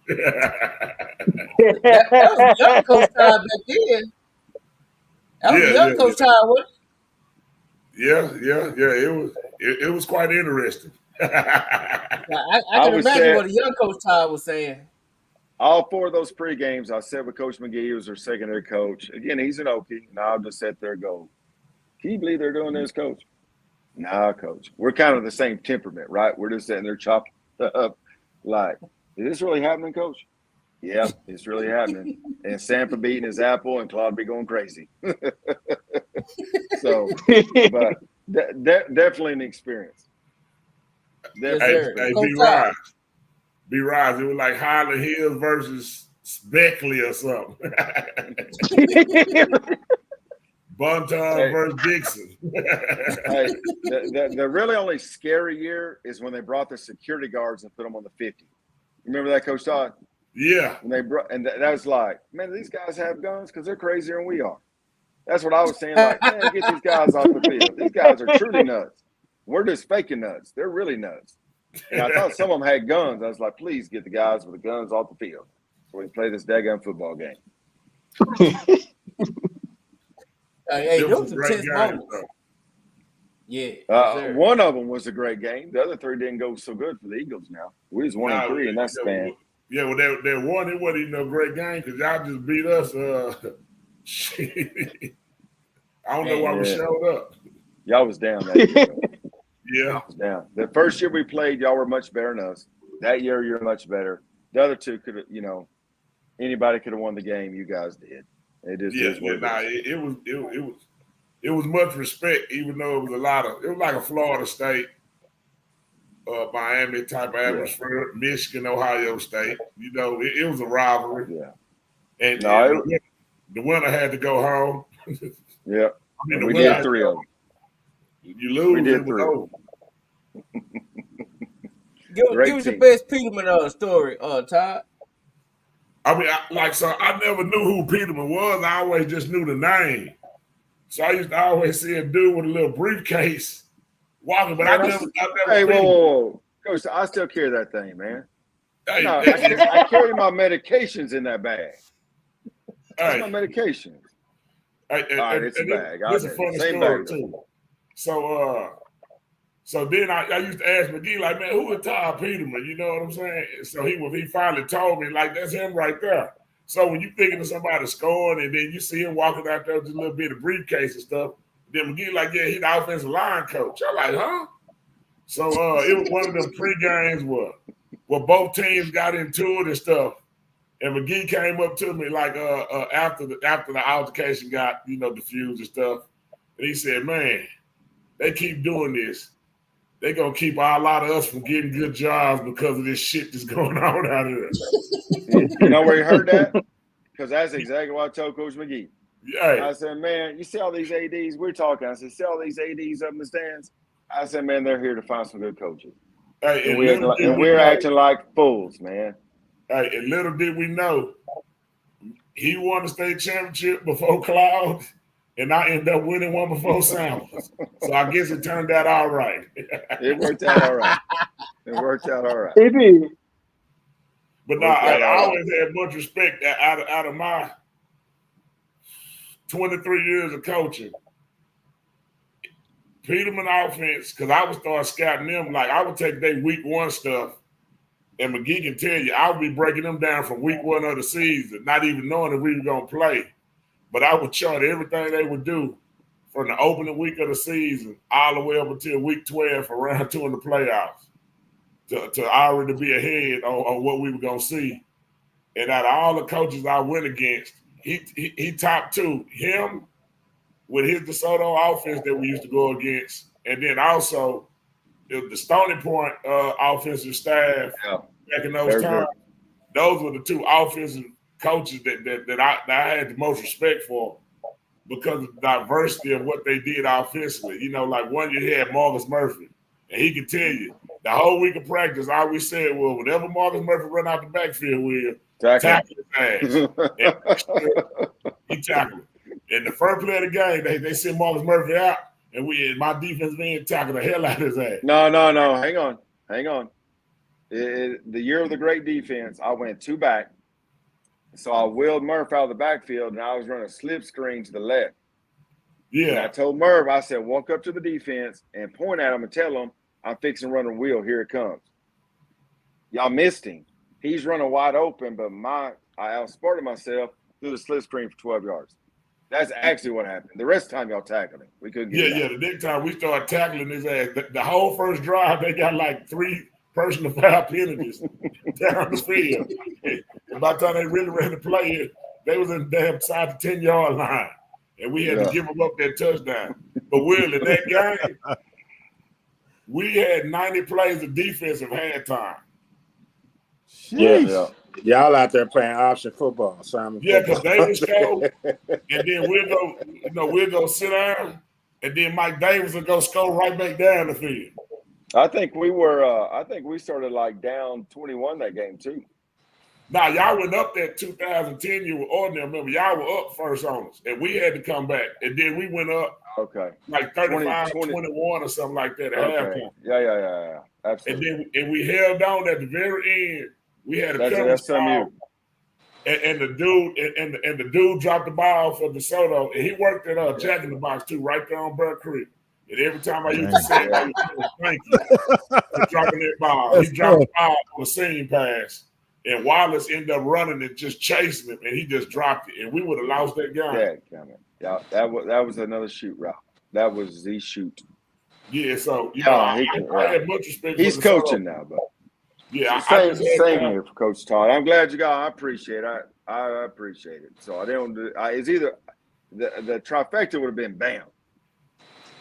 That was young Coach Todd back then. That was young Coach Todd, wasn't it? It was quite interesting. I can imagine what a young Coach Todd was saying. All 4 of those pre-games, I said with Coach McGee, he was their secondary coach. Again, he's an Okie, and I'll just sit there and go, can you believe they're doing this, Coach? Nah, Coach. We're kind of the same temperament, right? We're just sitting there chopping up like, is this really happening, Coach? Yeah, it's really happening. And Sampa beating his apple and Claude be going crazy. So, but definitely an experience. Hey, B-Rise, it was like Highland Hills versus Beckley or something. Bunton versus Dixon. Hey, the really only scary year is when they brought the security guards and put them on the 50. Remember that, Coach Todd? Yeah. And that was like, man, these guys have guns because they're crazier than we are. That's what I was saying. Like, man, get these guys off the field. These guys are truly nuts. We're just faking nuts. They're really nuts. And I thought some of them had guns. I was like, please get the guys with the guns off the field so we can play this daggone football game. Hey, those are tense moments. Yeah. One of them was a great game. The other 3 didn't go so good for the Eagles now. We was 1-3 in that span. Yeah, well, that one, it wasn't even a great game because y'all just beat us. I don't know why we showed up. Y'all was down that year. Yeah. Down. The first year we played, y'all were much better than us. That year, you're much better. The other 2 could have, anybody could have won the game. You guys did. It just it was much respect, even though it was like a Florida State, Miami type of atmosphere, Michigan, Ohio State. It was a rivalry. Yeah. And the winner had to go home. Yeah. We did 3 of them. You lose. We did 3. Give us your best Peterman story, Todd. I mean, so I never knew who Peterman was. I always just knew the name. So I used to always see a dude with a little briefcase walking, but Man, I never hey, seen him. whoa, Coach, I still carry that thing, man. Hey, No, I carry my medications in that bag. That's hey, my medications. hey, All right, it's a bag. This is a funny Same story bag. too. So then I used to ask McGee, like, man, who is Todd Peterman? You know what I'm saying? So he finally told me, like, that's him right there. So when you thinking of somebody scoring and then you see him walking out there with a little bit of briefcase and stuff, then McGee like, yeah, he the offensive line coach. I'm like, huh? So it was one of them pre-games where both teams got into it and stuff. And McGee came up to me like after the altercation got, diffused and stuff. And he said, man, they keep doing this. They gonna keep a lot of us from getting good jobs because of this shit that's going on out here. You know where he heard that? Because that's exactly what I told Coach McGee. Yeah. I said, man, you see all these ADs? We're talking. I said, see all these ADs up in the stands? I said, man, they're here to find some good coaches. Hey, and we're acting like fools, man. Hey, and little did we know, he won the state championship before Cloud, and I ended up winning one before Samples. So I guess it turned out all right. It worked out all right. It worked out all right. It did. But no, I always had much respect out of my 23 years of coaching. Peterman offense, because I would start scouting them, like I would take their week one stuff, and McGee can tell you, I would be breaking them down from week one of the season, not even knowing if we were going to play. But I would chart everything they would do from the opening week of the season all the way up until week 12 for round 2 in the playoffs to already be ahead on what we were going to see. And out of all the coaches I went against, he top 2. Him with his DeSoto offense that we used to go against, and then also the Stony Point offensive staff back in those times. Those were the 2 offensive coaches that I had the most respect for because of the diversity of what they did offensively. Like one year he had Marcus Murphy, and he could tell you the whole week of practice, all we said was whenever Marcus Murphy run out the backfield with tackle his ass. He tackled him. In the first play of the game, they sent Marcus Murphy out, and my defense being tackled the hell out of his ass. No. Hang on. The year of the great defense, I went 2 back. So I wheeled Murph out of the backfield, and I was running a slip screen to the left. Yeah. And I told Murph, I said, walk up to the defense and point at him and tell him, I'm fixing to run a wheel. Here it comes. Y'all missed him. He's running wide open, but I outsmarted myself through the slip screen for 12 yards. That's actually what happened. The rest of the time, y'all tackled him. We couldn't get it out. The next time we started tackling his ass, the whole first drive, they got like 3 personal foul penalties down the field. And by the time they really ran the play, they was in the damn side the 10-yard line. And we had to give them up that touchdown. But Will, in that game, we had 90 plays of defense at halftime. Yeah. Y'all out there playing option football, Simon. Yeah, because they would go, and then we'll go sit down, and then Mike Davis will go score right back down the field. I think we started like down 21 that game too. Now y'all went up that 2010 year with Ordinary. Remember, y'all were up first on us, and we had to come back, and then we went up. Okay. Like 35-21 or something like that at halftime. Yeah. Absolutely. And we held on at the very end. We had a that's foul, and the dude dropped the ball for DeSoto, and he worked at Jack in the Box too, right there on Burr Creek. And every time I used to say, thank you for dropping that ball. He dropped the ball on a seam pass, and Wallace ended up running and just chasing him, and he just dropped it, and we would have lost that game. Yeah, that was another shoot route. That was the shoot. Yeah, so I had much respect. He's for coaching now, but yeah, same here for Coach Todd. I'm glad you got. I appreciate it. I appreciate it. So I don't. It's either the trifecta would have been Bam.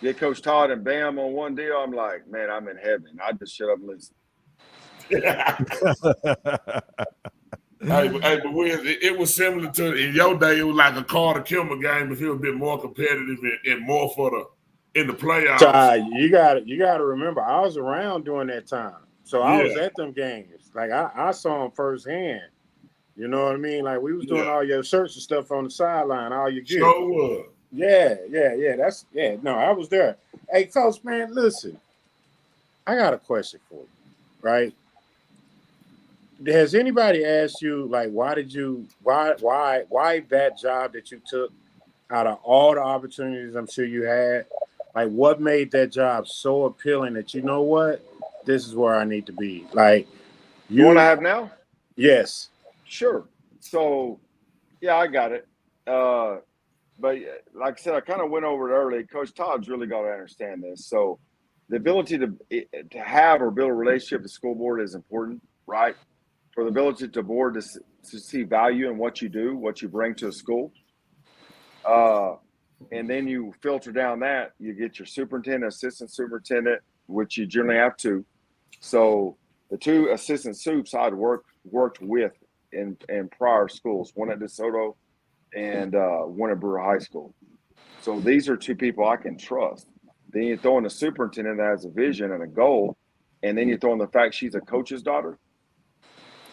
Get Coach Todd and Bam on one deal. I'm like, man, I'm in heaven. I just shut up and listen. But it was similar to in your day. It was like a Carter Kilmer game, if it was a bit more competitive and more for in the playoffs. You got to remember, I was around during that time, so I was at them games. Like I saw them firsthand. You know what I mean? Like we was doing all your shirts and stuff on the sideline, all your gear. Sure was. Yeah. No, I was there. Hey, Coach, man, listen. I got a question for you, right? Has anybody asked you, like, why that job that you took out of all the opportunities I'm sure you had, like, what made that job so appealing that, you know what, this is where I need to be? Like, you want to have now? Yes. Sure. So, yeah, I got it. But like I said, I kind of went over it early. Coach Todd's really got to understand this. So the ability to have or build a relationship with the school board is important, right? For the ability to board to see value in what you do, what you bring to a school. And then you filter down that, you get your superintendent, assistant superintendent, which you generally have two. So the two assistant soups I'd worked with in prior schools, one at DeSoto and one at Brewer High School. So these are two people I can trust. Then you throw in the superintendent that has a vision and a goal, and then you throw in the fact she's a coach's daughter.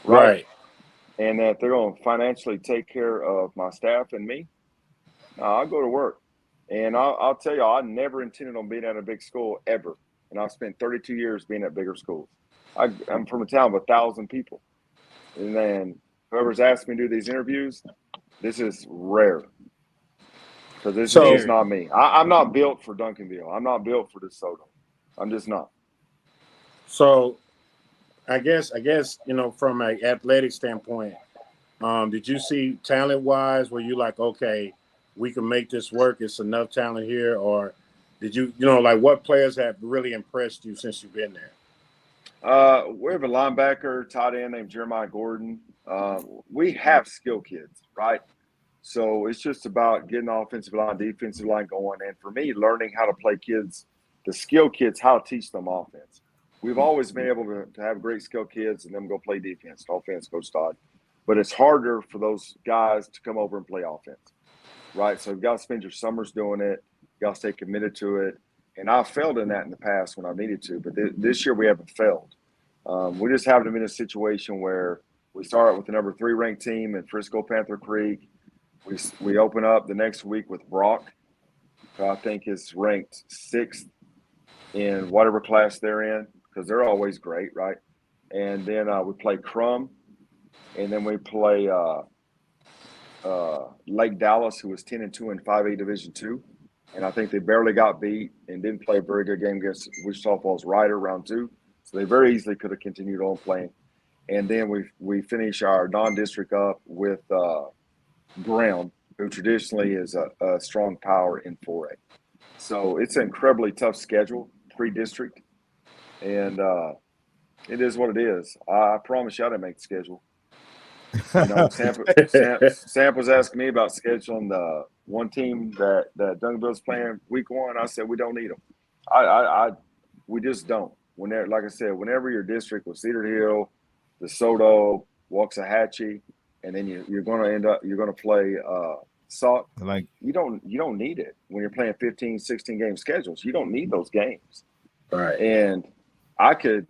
Right. And that they're going to financially take care of my staff and me. I'll go to work. And I'll tell you, I never intended on being at a big school ever. And I've spent 32 years being at bigger schools. I'm from a town of 1,000 people. And then whoever's asked me to do these interviews, this is rare. Because this is not me. I'm not built for Duncanville. I'm not built for DeSoto. I'm just not. So I guess, you know, from an athletic standpoint, did you see talent-wise where you like, okay, we can make this work, it's enough talent here? Or did you know, like what players have really impressed you since you've been there? We have a linebacker, tight end named Jeremiah Gordon. We have skill kids, right? So it's just about getting the offensive line, defensive line going. And for me, learning how to play kids, the skill kids, how to teach them offense. We've always been able to have great skill kids and them go play defense, offense, Coach Todd. But it's harder for those guys to come over and play offense, right? So you've got to spend your summers doing it. You got to stay committed to it. And I've failed in that in the past when I needed to. But this year we haven't failed. We just haven't been in a situation where we start with the number 3 ranked team in Frisco Panther Creek. We open up the next week with Brock, who I think is ranked 6th in whatever class they're in, because they're always great, right? And then we play Crum, and then we play Lake Dallas, who was 10-2 in 5A Division II, and I think they barely got beat and didn't play a very good game against Wichita Falls Rider round 2, so they very easily could have continued on playing. And then we finish our non-district up with Brown, who traditionally is a strong power in 4A. So it's an incredibly tough schedule, pre-district, and it is what it is. I promise you I didn't make the schedule. You know, Sam was asking me about scheduling the one team that Duncanville's playing week 1. I said we don't need them. We just don't. Whenever, like I said, whenever your district with Cedar Hill, DeSoto, Waxahachie, and then you're going to play Sauk. Like you don't need it when you're playing 15, 16 game schedules. You don't need those games. Right. And I could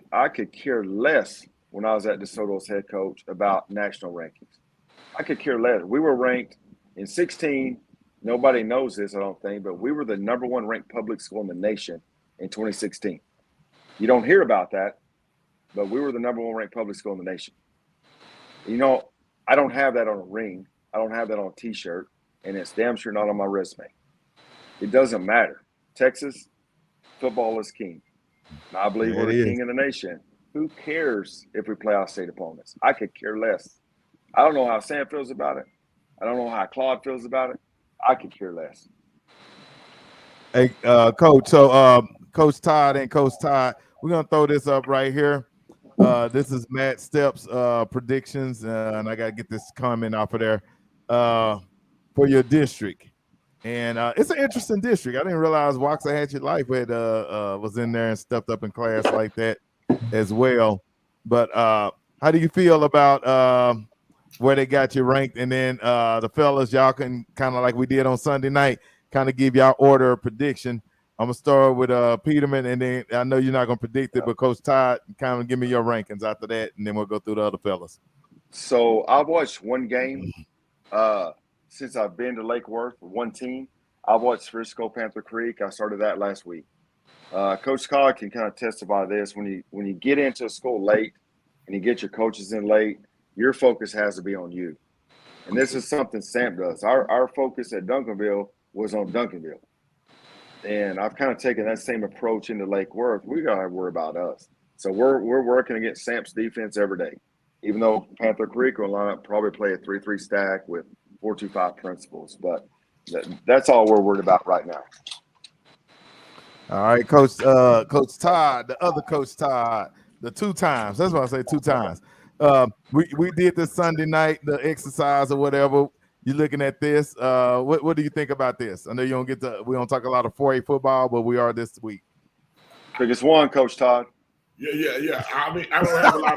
care less when I was at DeSoto's head coach about national rankings. I could care less. We were ranked in 16. Nobody knows this, I don't think, but we were the number 1 ranked public school in the nation in 2016. You don't hear about that, but we were the number 1 ranked public school in the nation. You know, I don't have that on a ring. I don't have that on a T-shirt, and it's damn sure not on my resume. It doesn't matter. Texas, football is king. And I believe we're the king of the nation. Who cares if we play our state opponents? I could care less. I don't know how Sam feels about it. I don't know how Claude feels about it. I could care less. Hey, Coach. So, Coach Todd and Coach Todd, we're gonna throw this up right here. This is Matt Steps predictions, and I gotta get this comment off of there for your district. And it's an interesting district. I didn't realize Waxahachie Life was in there and stepped up in class like that as well. But how do you feel about where they got you ranked? And then the fellas, y'all can kind of like we did on Sunday night, kind of give y'all order of prediction. I'm gonna start with Peterman, and then I know you're not gonna predict it, but Coach Todd, kind of give me your rankings after that, and then we'll go through the other fellas. So I've watched one game since I've been to Lake Worth, one team. I've watched Frisco Panther Creek. I started that last week. Coach Scott can kind of testify this. When you get into a school late and you get your coaches in late, your focus has to be on you. And this is something Samp does. Our focus at Duncanville was on Duncanville. And I've kind of taken that same approach into Lake Worth. We got to worry about us. So we're working against Samp's defense every day. Even though Panther Creek will line up, probably play a 3-3 stack with 4-2-5 principles. But that's all we're worried about right now. All right, Coach Todd, the other Coach Todd, the 2 times. That's what I say, 2 times. We did this Sunday night, the exercise or whatever. You're looking at this. What do you think about this? I know you don't we don't talk a lot of 4A football, but we are this week. Biggest one, Coach Todd. Yeah. I mean, I don't have a lot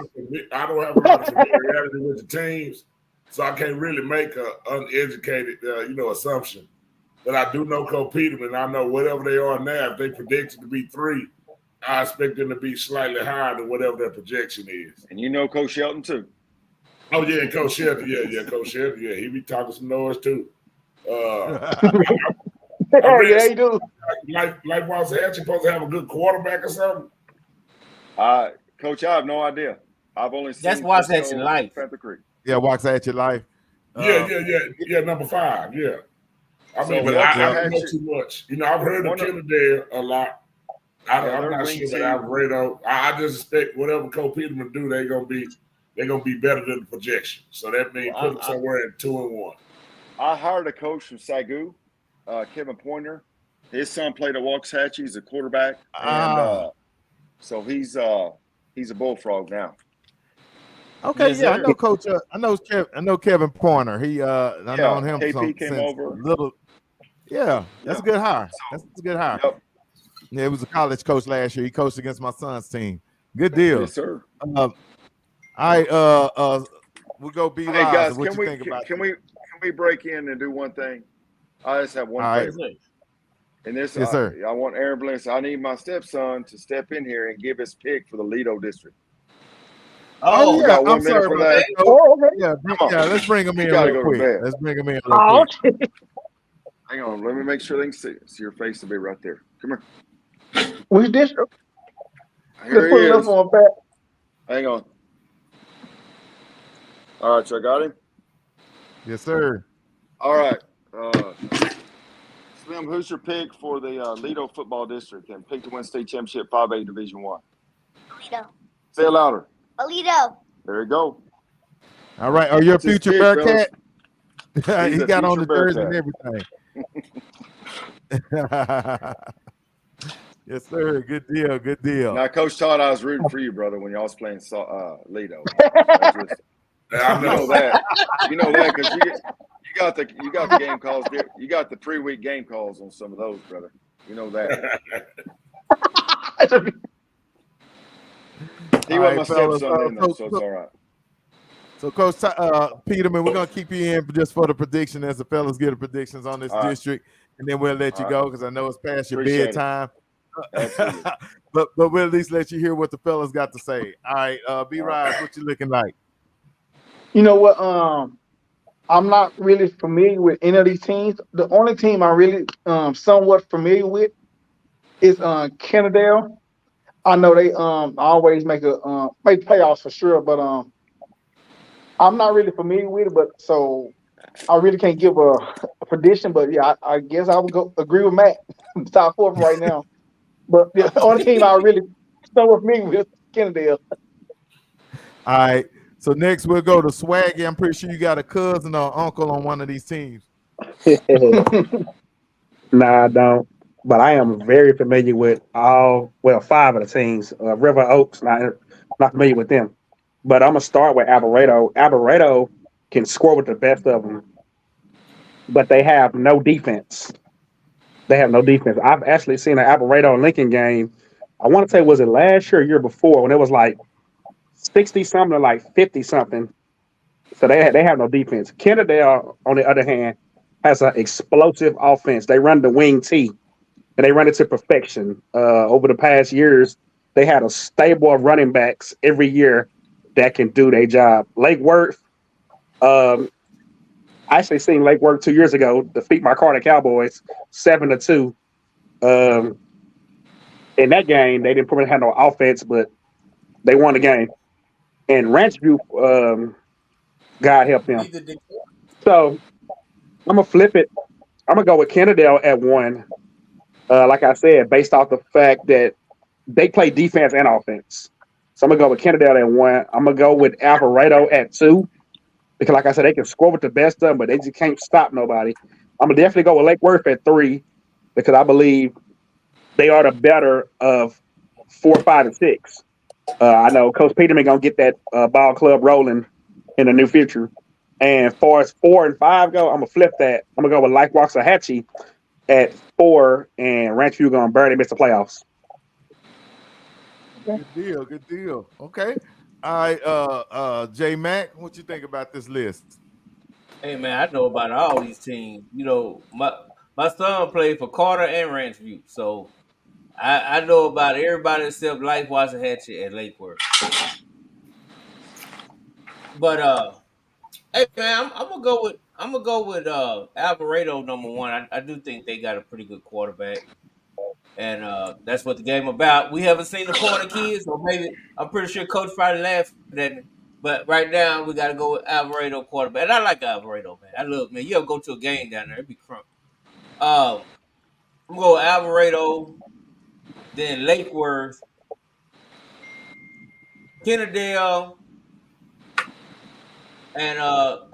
of familiarity with the teams, so I can't really make an uneducated, assumption. But I do know Coach Peterman. I know whatever they are now, if they predicted to be 3, I expect them to be slightly higher than whatever their projection is. And you know Coach Shelton too. Oh yeah, Coach Shelton. Yeah, Coach Shelton. Yeah, he be talking some noise too. Yeah, he do. Like Walter said, you're supposed to have a good quarterback or something. Coach, I have no idea. I've only seen That's Waxahachie Life. Panther Creek. Yeah, Waxahachie Life. Yeah, number 5. Yeah. I mean, but I don't know too much. I've heard of Kennedale a lot. I'm not sure about Alvarado. I just expect whatever Coach Peterman do, they're gonna be better than the projection. So that means put them somewhere at 2-1. I hired a coach from Sagu, Kevin Pointer. His son played at Waxahachie. He's a quarterback, and so he's a bullfrog now. Okay, Yes, yeah, sir. I know Kevin Pointer. I've known him KP came since over. little. Yeah, that's a good hire. That's a good hire. Yep. Yeah, he was a college coach last year. He coached against my son's team. Good deal. Yes, sir. We'll go B. Hey Live. guys, What can you think about we break in and do one thing? I just have one All right. favor. And this, Yes, sir. I want Aaron Bliss. I need my stepson to step in here and give his pick for the Lido district. Oh, You yeah. got 1 I'm minute sorry for about that. that. Oh, okay. Yeah, let's bring him in You gotta real go to quick. bed. Let's bring him in real Oh, quick. okay. Hang on, let me make sure they can see your face will be right there. Come here. Which district? Here Let's put he it up is. on back. Hang on. All right, so I got him. Yes, sir. All right. Slim, who's your pick for the Lido football district and pick to win state championship 5A Division 1? Alito. Say it louder. Alito. There you go. All right. Are you a That's his future pick, Bearcat? He's He a got on the future jersey and Bearcat. everything. Yes, sir. Good deal. Good deal. Now, Coach Todd, I was rooting for you, brother, when y'all was playing Lido. You know that. You know that because you got the game calls. You got the pre-week game calls on some of those, brother. You know that. He All wasn't right, my fellas, stepson then, though, so it's all right. So, Coach Peterman, we're gonna keep you in just for the prediction as the fellas get the predictions on this All right. district, and then we'll let you All go because I know it's past your Appreciate it. bedtime. Absolutely. but we'll at least let you hear what the fellas got to say. All right, B. Rise, what you looking like? You know what? I'm not really familiar with any of these teams. The only team I'm really somewhat familiar with is Kennedale. I know they always make playoffs for sure, but I'm not really familiar with it. But so I really can't give a prediction. But yeah, I guess I would agree with Matt. Top 4 right now. But the only team I really somewhat familiar with is Kennedale. All right. So next we'll go to Swaggy. I'm pretty sure you got a cousin or uncle on one of these teams. Nah, I don't. But I am very familiar with 5 of the teams. River Oaks, not familiar with them. But I'm gonna start with Alvarado. Alvarado can score with the best of them, but they have no defense. I've actually seen an Alvarado Lincoln game. I want to say, was it last year or year before, when it was like 60-something or like 50-something. So they have no defense. Kennedale, on the other hand, has an explosive offense. They run the wing T, and they run it to perfection. Over the past years, they had a stable of running backs every year that can do their job. Lake Worth, I actually seen Lake Worth 2 years ago defeat my Carter Cowboys 7-2. In that game, they didn't probably have no offense, but they won the game. And Ranchview, God help them. So I'm gonna flip it. I'm gonna go with Kennedale at 1. Like I said, based off the fact that they play defense and offense. So I'm gonna go with Kennedale at 1. I'm gonna go with Alvarado at 2 because, like I said, they can score with the best of them, but they just can't stop nobody. I'm gonna definitely go with Lake Worth at 3 because I believe they are the better of 4, 5, and 6. I know Coach Peterman gonna get that ball club rolling in the new future. And as far as 4 and 5 go, I'm gonna flip that. I'm gonna go with Lake Waxahachie at 4, and Ranchview gonna barely miss the playoffs. Good deal. Good deal. Okay. All right. J Mac, what you think about this list? Hey man, I know about all these teams. You know, my son played for Carter and Ranchview, so I know about everybody except Lake Waxahachie and Lake Worth. But hey man, I'm gonna go with Alvarado number 1. I do think they got a pretty good quarterback. And that's what the game about. We haven't seen the Porter kids, or maybe I'm pretty sure Coach probably laughed at me. But right now we got to go with Alvarado quarterback. And I like Alvarado, man. I love, man. You ever go to a game down there? It'd be crunk. I'm gonna go with Alvarado, then Lake Worth, Kennedale, and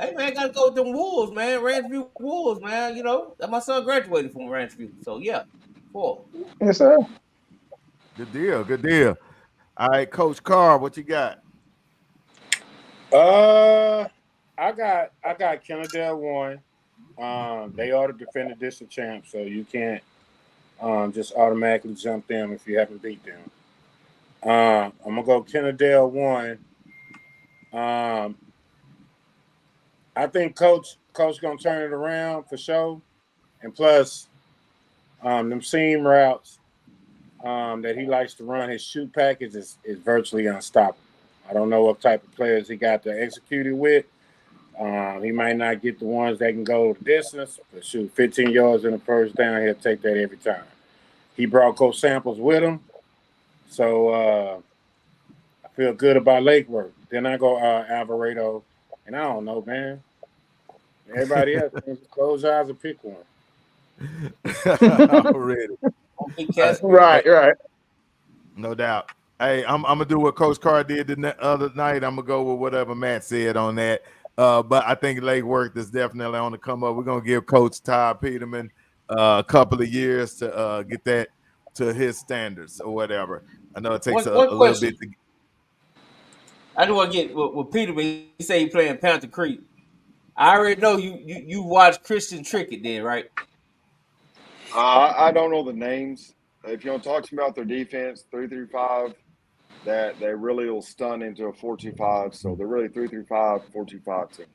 hey man, I gotta go with them Wolves, man. Ranchview Wolves, man. You know, my son graduated from Ranchview, so yeah, 4. Yes, sir. Good deal. Good deal. All right, Coach Carr, what you got? I got Kennedale 1. They are the defending district champs, so you can't just automatically jump them if you haven't beat them. I'm gonna go Kennedale 1. I think Coach gonna turn it around for sure, and plus, them seam routes that he likes to run, his shoot package is virtually unstoppable. I don't know what type of players he got to execute it with. He might not get the ones that can go the distance, but shoot 15 yards in the first down, he'll take that every time. He brought Coach Samples with him, so I feel good about Lake Worth. Then I go Alvarado, and I don't know, man. Everybody else, close your eyes and pick one. Already. Right. No doubt. Hey, I'm gonna do what Coach Carr did the other night. I'm gonna go with whatever Matt said on that. But I think Lake Worth is definitely on the come up. We're gonna give Coach Todd Peterman a couple of years to get that to his standards or whatever. I know it takes a little bit to. I just want to get with Peterman. He say he playing Panther Creek. I already know you watched Christian Trickett then, right? I don't know the names. If you want to talk to me about their defense, 3-3-5, that they really will stun into a 4-2-5. So they're really 3-3-5, 4-2-5 team.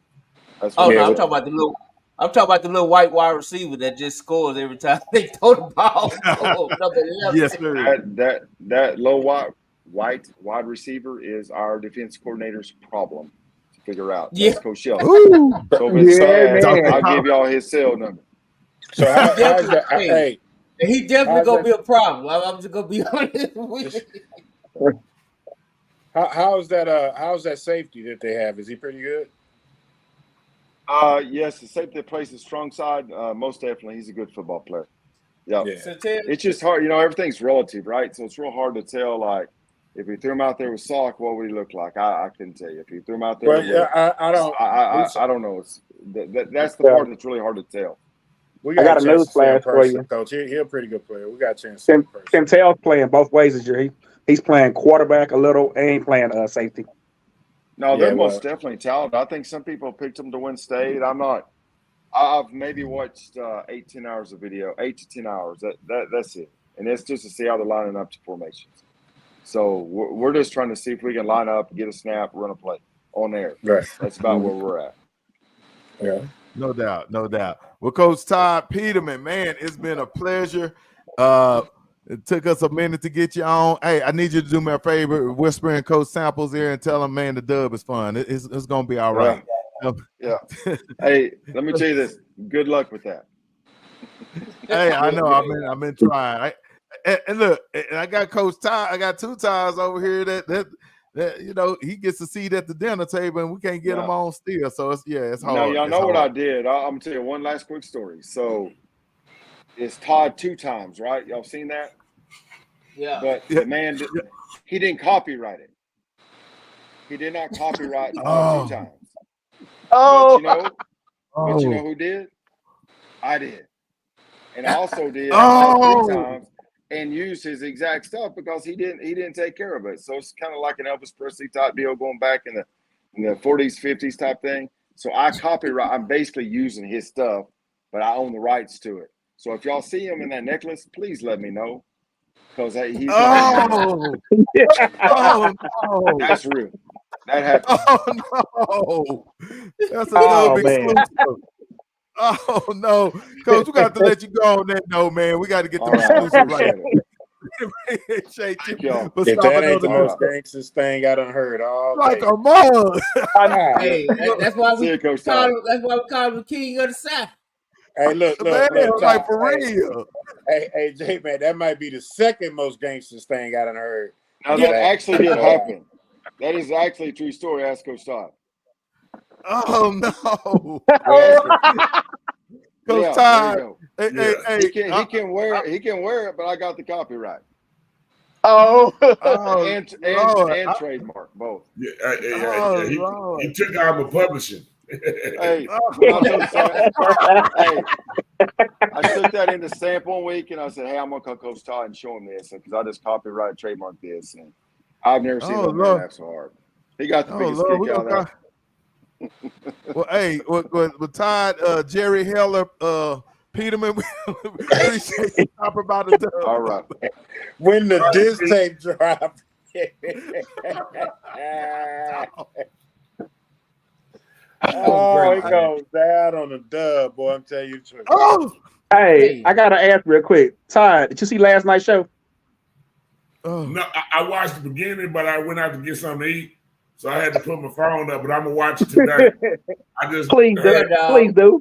That's I'm talking about the little white wide receiver that just scores every time they throw the ball. Yes, sir. That low white wide receiver is our defense coordinator's problem to figure out. That's Coach Shelton. So if it's I'll give y'all his cell number. So how's that? Hey, he definitely gonna be a problem. I'm just gonna be honest with you. How's that safety that they have? Is he pretty good? Yes, the safety that plays the strong side, most definitely. He's a good football player. Yeah. It's just hard. Everything's relative, right? So it's real hard to tell, like, if we threw him out there with Salk, what would he look like? I couldn't tell you. If you threw him out there I don't know. That's the part that's really hard to tell. I got a news flash for you. Coach, he's a pretty good player. We got a chance. Tim Tayl's playing both ways this year. He's playing quarterback a little and ain't playing safety. No, they're most definitely talented. I think some people picked them to win state. I've maybe watched 8 to 10 hours of video, 8 to 10 hours. That's it. And it's just to see how they're lining up to formations. So we're just trying to see if we can line up, get a snap, run a play on there. Right. That's about where we're at. Yeah. No doubt. Well, Coach Todd Peterman, man, it's been a pleasure. It took us a minute to get you on. Hey, I need you to do me a favor, whisper in Coach Samples here and tell him, man, the dub is fun. It's gonna be all right. Yeah. Hey, let me tell you this. Good luck with that. Hey, I know. I've been trying. And look, and I got Coach Ty. I got 2 ties over here that you know, he gets a seat at the dinner table and we can't get him on still. So it's hard. Now, y'all It's know what I hard. did. I'm gonna tell you one last quick story. So it's Todd 2 times, right? Y'all seen that? Yeah. But the man, he didn't copyright it. He did not copyright Todd 2 times. Oh, But you know who did? I did. And I also did 3 times and used his exact stuff because he didn't take care of it. So it's kind of like an Elvis Presley type deal going back in the 40s, 50s type thing. So I'm basically using his stuff, but I own the rights to it. So if y'all see him in that necklace, please let me know. Because he's no. That's real. That happened. Oh no. That's another big exclusive. Oh no, Coach, we got to let you go on that note, man. We got to get the exclusive right. Appreciate you. If that ain't the most gangsters thing I done heard all like day. a mug. Hey, that's why we call him the king of the South. Hey, look, Man, like for hey, real. Hey, J man, that might be the second most gangsters thing I done heard. Now that actually did happen. That is actually a true story. Ask Coach Todd. Oh no. Coach Todd. Hey, he can wear it, but I got the copyright. And trademark both. He took out the publishing. Hey, I took that into sample week and I said, hey, I'm gonna call Coach Todd and show him this because I just copyright trademark this, and I've never seen him laugh so hard. He got the biggest kick out of that. Well, hey, with Todd, Jerry Heller, Peterman, we appreciate you talking about it. All right. When the disc tape dropped. Oh, it goes down on the dub, boy. I'm telling you the truth. Hey, I gotta ask real quick. Todd, did you see last night's show? No, I watched the beginning, but I went out to get something to eat, so I had to put my phone up. But I'm gonna watch it today. Please do.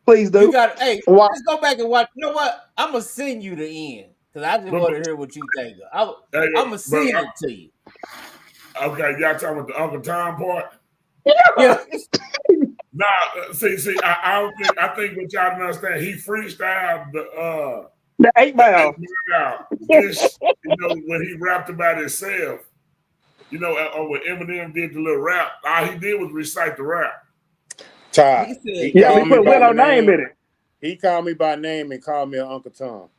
You got let's go back and watch. You know what? I'm gonna send you the end because I just want to hear what you think. I'm gonna send it to you. Okay, y'all talking about the Uncle Tom part? Yeah. Nah, see, I think what y'all don't understand, he freestyled the 8 Mile. This, when he rapped about himself, or when Eminem did the little rap, all he did was recite the rap. Todd. He put Willow name in it. He called me by name and called me Uncle Tom.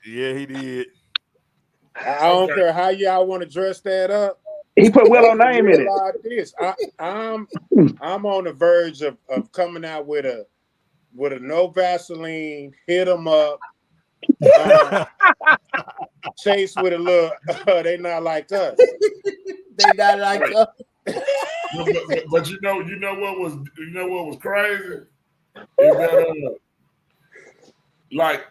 Yeah, he did. I don't care how y'all want to dress that up. He put Willow name in it. This. I'm on the verge of coming out with a no Vaseline, hit them up, chase with a little. They not like us. They not like us. But you know what was crazy is that like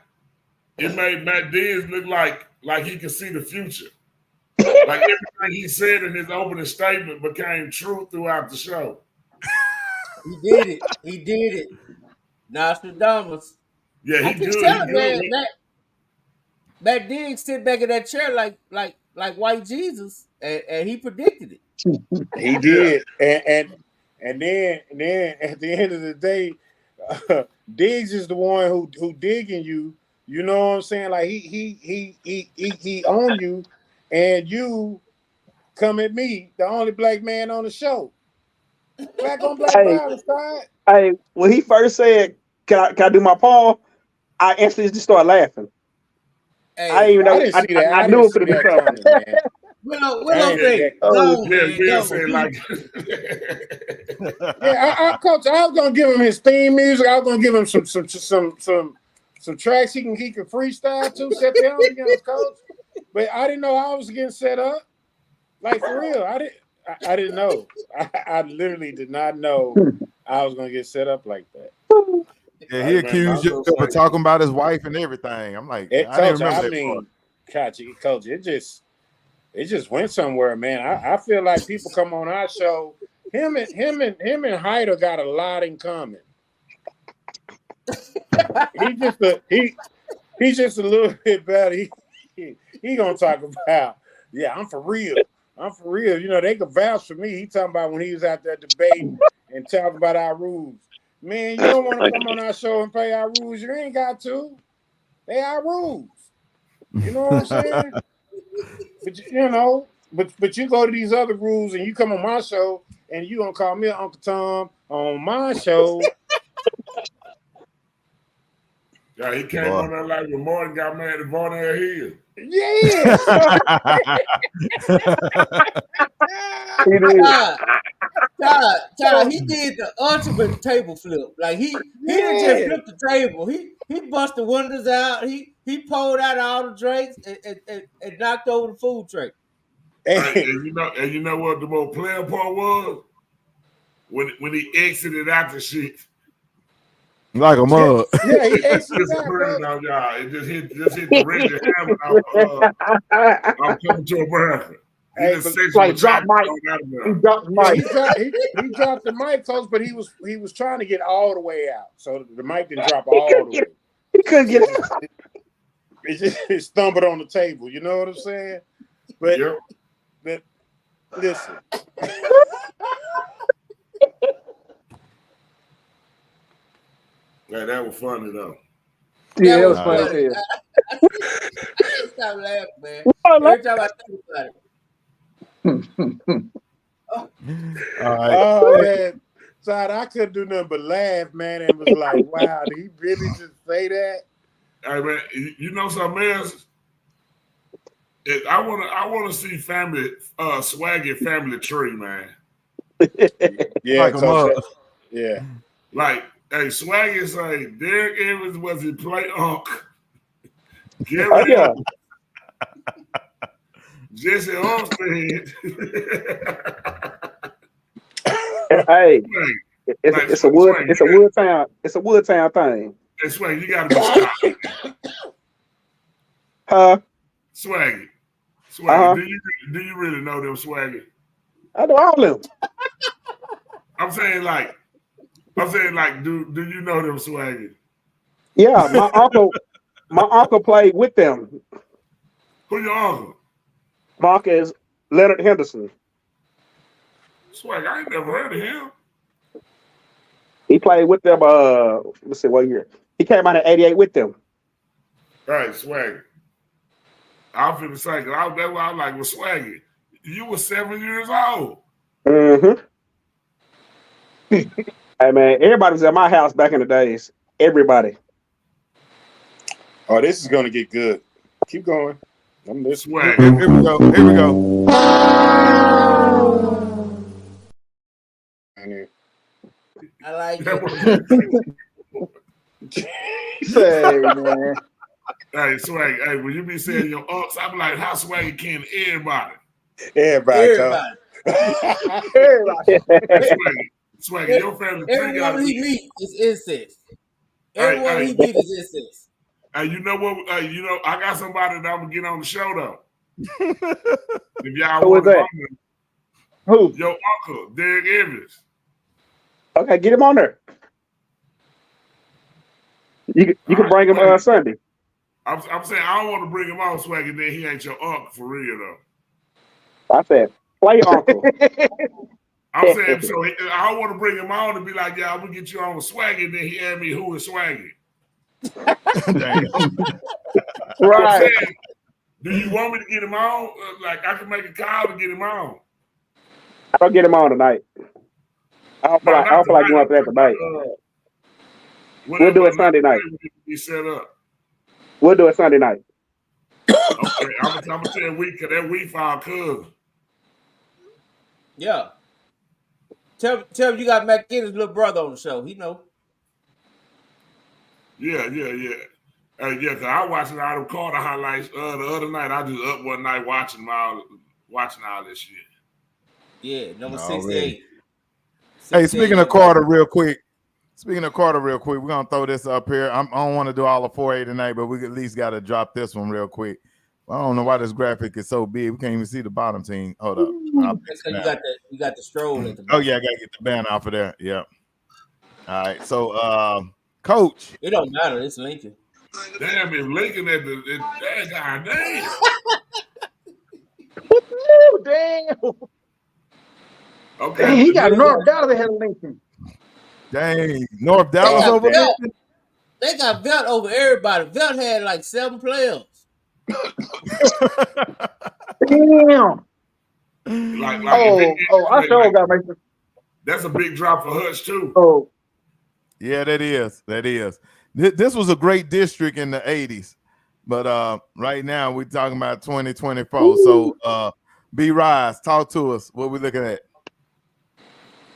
it made Matt Diaz look like he could see the future. Like everything he said in his opening statement became true throughout the show. He did it. Nostradamus. Yeah, I keep telling man, Matt Diggs sit back in that chair like white Jesus, and he predicted it. He did, and then at the end of the day, Diggs is the one who digging you. You know what I'm saying? Like he own you, and you come at me, the only black man on the show. Black on black violence, Todd. Hey, when he first said, "Can I do my paw?" I instantly just started laughing. Hey, I didn't even know. I knew it could be something. Willow, Coach, I was gonna give him his theme music. I was gonna give him some tracks he can freestyle to, set the audience, Coach. But I didn't know how I was getting set up. Like for real, I didn't know. I literally did not know I was gonna get set up like that. Yeah, he accused you of talking about his wife and everything. I'm like, I didn't remember that part. Coach, it just went somewhere, man. I feel like people come on our show. Him and Hyder got a lot in common. He's just a little bit better. He gonna talk about, yeah, I'm for real. You know, they could vouch for me. He talking about when he was out there debating and talking about our rules. Man, you don't want to come on our show and play our rules. You ain't got to. They our rules. You know what I'm saying? But you know, but you go to these other rules and you come on my show and you gonna call me Uncle Tom on my show. Yeah, he came on that like when Martin got mad at Varnell Hill. Yeah. Todd, he did the ultimate table flip. Like he didn't just flip the table. He bust the windows out. He pulled out all the drinks and knocked over the food tray. And you know what the most player part was? When he exited out the shit. Like a mug. Yeah, he exited just out, on y'all. It just hit the Reggie Hammond. I'm coming to America. Hey, like drop mic. He dropped the mic. He dropped the mic, folks, but he was trying to get all the way out, so the mic didn't drop all the way. He couldn't get out. It stumbled on the table. You know what I'm saying? But listen. Yeah, that was funny though. Yeah, that was funny. I can't stop laughing, man. Every time I think about it. All right. Oh man, Todd, I couldn't do nothing but laugh, man, and was like, "Wow, did he really just say that?" Hey man, you know something else? I want to see Swaggy family tree, man. Yeah, Like a mug. yeah. Like, hey, Swaggy say Derek Evans was his play unk. Gary Evans. Jesse Armstead. Hey, it's a Woodtown thing. Hey, Swaggy, you gotta be stopped. Swaggy. Do you really know them, Swaggy? I know all of them. I'm saying like, do you know them, Swaggy? Yeah, my uncle played with them. Who your uncle? Marcus Leonard Henderson. Swag, I ain't never heard of him. He played with them. Let's see what year. He came out in '88 with them. Right, Swaggy. I'm finna say, that's why I'm like, well, Swaggy, you were 7 years old. Mm-hmm. Hey man, everybody was at my house back in the days. Everybody. Oh, this is gonna get good. Keep going. I'm listening. Here we go. I like it. Say, man. Hey, Swag, hey, when you be saying your ups, I'm like, how Swaggy can everybody? Everybody. Swag, your family. Everyone he meets is incest. Everyone he meets is incest. Hey, you know what? I got somebody that I'm gonna get on the show though. If y'all want to, who? Your uncle, Derek Evans. Okay, get him on there. You can bring him Sunday. I'm saying I don't want to bring him on, Swag, and then he ain't your uncle for real though. I said play uncle. I'm saying so. I don't want to bring him on and be like, yeah, I'm gonna get you on with Swaggy, and then he asked me who is Swaggy. Right. Saying, do you want me to get him on? Like I can make a call to get him on. I'll get him on tonight. I don't feel like going for that tonight. We'll do it Sunday night. Be set up. We'll do it Sunday night. Okay, I'm gonna tell you because that week for our cousin. Yeah. Tell him you got McKinnon's little brother on the show. He know. Yeah. Cause I watching all them Carter highlights the other night. I just up one night watching all this shit. Yeah, number 68. Hey, speaking of Carter real quick, we're gonna throw this up here. I don't want to do all the 4A tonight, but we at least got to drop this one real quick. I don't know why this graphic is so big. We can't even see the bottom team. Hold up. That's because you got the stroll at the Oh bottom. yeah, I gotta get the band off of there. Yeah. All right. So Coach. It don't matter, it's Lincoln. Damn, if Lincoln at that guy, damn. Ooh, damn. Okay. Dang, he got North Dallas ahead of Lincoln. Dang, North Dallas over Velt. Lincoln? They got Velt over everybody. Velt had like 7 players. Damn. Like I sure got my. That's a big drop for Hutch too. Oh, yeah, that is. This was a great district in the 80s, but right now we're talking about 2024. Ooh. So B Rise, talk to us. What we looking at?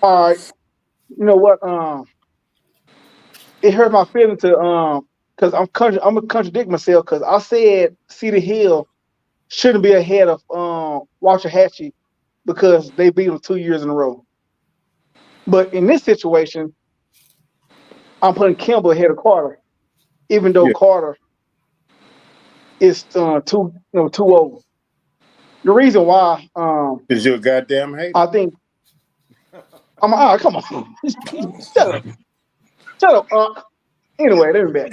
All right. You know what? It hurt my feeling to because I'm gonna contradict myself because I said Cedar Hill shouldn't be ahead of Waxahachie because they beat them 2 years in a row. But in this situation, I'm putting Kimball ahead of Carter, even though Carter is 2-0. The reason why is you're a goddamn hater. I think come on. Shut up, Anyway, let me back.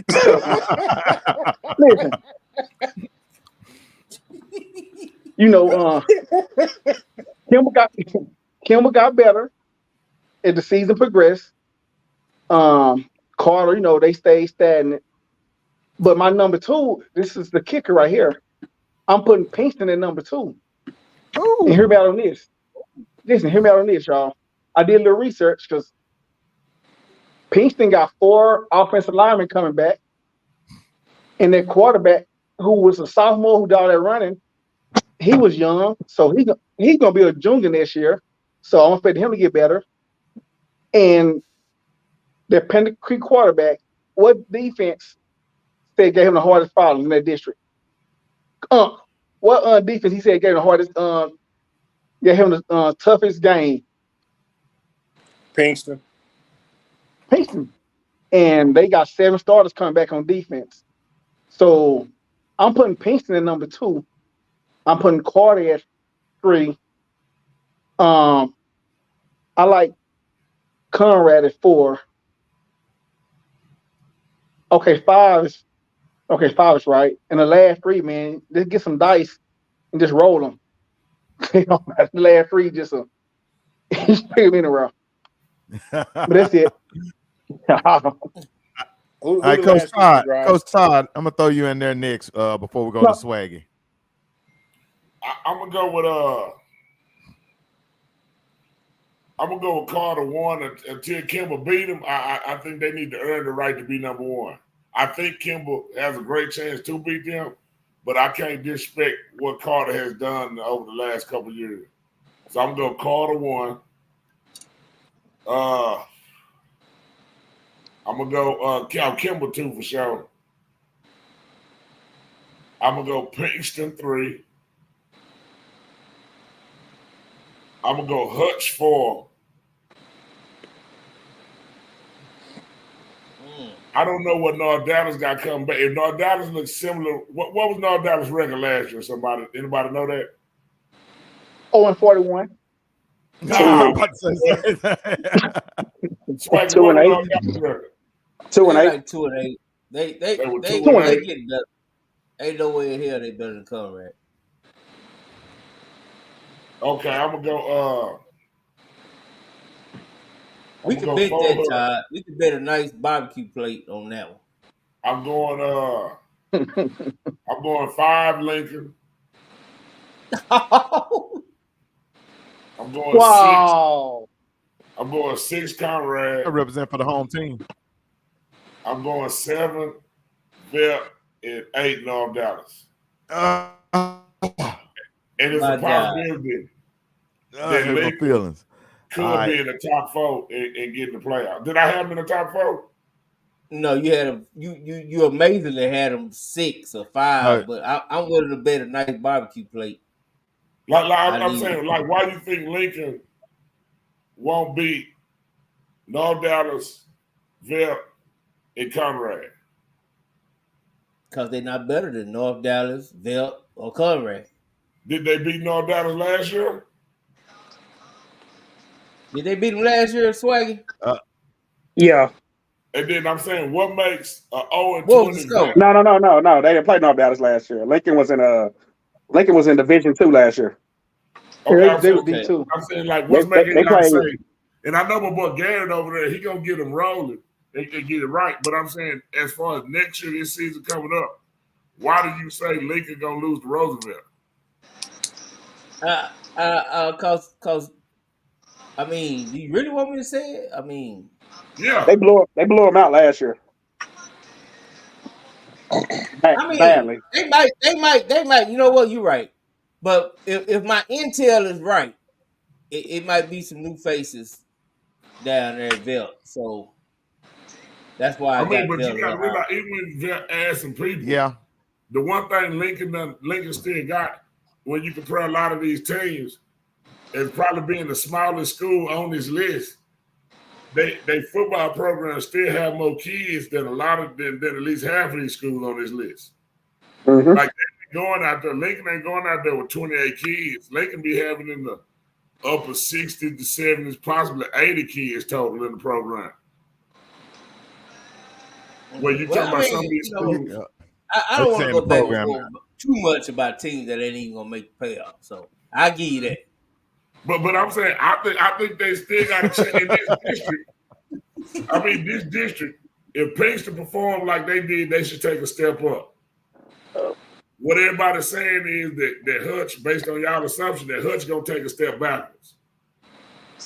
Listen. You know, Kimball got better as the season progressed. Carter, they stayed stagnant. But my number 2, this is the kicker right here. I'm putting Pinkston at number 2. Ooh. And hear me out on this. Listen, hear me out on this, y'all. I did a little research because Pinkston got 4 offensive linemen coming back. And that quarterback, who was a sophomore who did all that running, he was young. So he's going to be a junior next year. So I'm expecting him to get better. And the Pender Creek quarterback, what defense said gave him the hardest problem in that district? What defense he said gave him the hardest, gave him the toughest game? Pinkston. And they got 7 starters coming back on defense. So I'm putting Pinkston at number 2. I'm putting Carter at 3. I like Conrad at 4. Okay, 5 is right. And the last 3, man, just get some dice and just roll them. The last 3 just pick them in a row. But that's it. All right, Coach Todd, I'm gonna throw you in there next before we go to Swaggy. I'm gonna go with Carter 1 until Kimball beat him. I think they need to earn the right to be number 1. I think Kimball has a great chance to beat them, but I can't disrespect what Carter has done over the last couple of years. So I'm gonna go Carter 1. I'm gonna go Kimball 2 for sure. I'm gonna go Pinkston 3. I'm gonna go Hutch 4. I don't know what North Dallas got coming back. If North Dallas looks similar, what was North Dallas record last year? Anybody know that? 0-41. No, I'm about to say 2-8. 2-8. Like 2-8. They were getting 2-8. better. Ain't no way in hell they better than Conrad. Okay, I'm gonna go. We can bet that, Todd. We can bet a nice barbecue plate on that one. I'm going 5 Lincoln. I'm going 6. I'm going 6 Conrad. I represent for the home team. I'm going 7 Velt and 8 North Dallas. And it's a possibility that Lincoln could be in the top 4 and get in the playoff. Did I have them in the top 4? No, you had them. You amazingly had them 6 or 5, but I'm willing to bet a nice barbecue plate. I'm saying, why do you think Lincoln won't beat North Dallas, Velt, and Conrad? Because they're not better than North Dallas, Velt, or Conrad. Did they beat North Dallas last year? Did they beat them last year, Swaggy? Yeah. And then I'm saying, what makes 0-20? What was the score? No. They didn't play North Dallas last year. Lincoln was in Division 2 last year. Okay, they were D2. I'm saying, like, what's They making y'all played- say? And I know my boy Garrett over there, he gonna get them rolling. They can get it right. But I'm saying, as far as next year, this season coming up, why do you say Lincoln gonna lose to Roosevelt? Cause I mean, do you really want me to say it? I mean, yeah, They blew them out last year. I mean, Badly. they might. You know what? You're right. But if my intel is right, it might be some new faces down there at Velt. So that's why I got but Velt. you gotta realize, even when Velt add some people, Yeah. the one thing Lincoln still got when you compare a lot of these teams is probably being the smallest school on this list. They football programs still have more kids than than at least half of these schools on this list. Mm-hmm. Like they going out there, Lincoln ain't going out there with 28 kids. Lincoln be having in the upper 60s to 70s, possibly 80 kids total in the program. Well, you talking about some of these schools. I don't want to go back and program. forth too much about teams that ain't even gonna make the playoffs. So I give you that. But I'm saying I think they still got a chance in this district. I mean, this district, if Pinkston perform like they did, they should take a step up. What everybody's saying is that Hutch, based on y'all assumption, that Hutch gonna take a step backwards.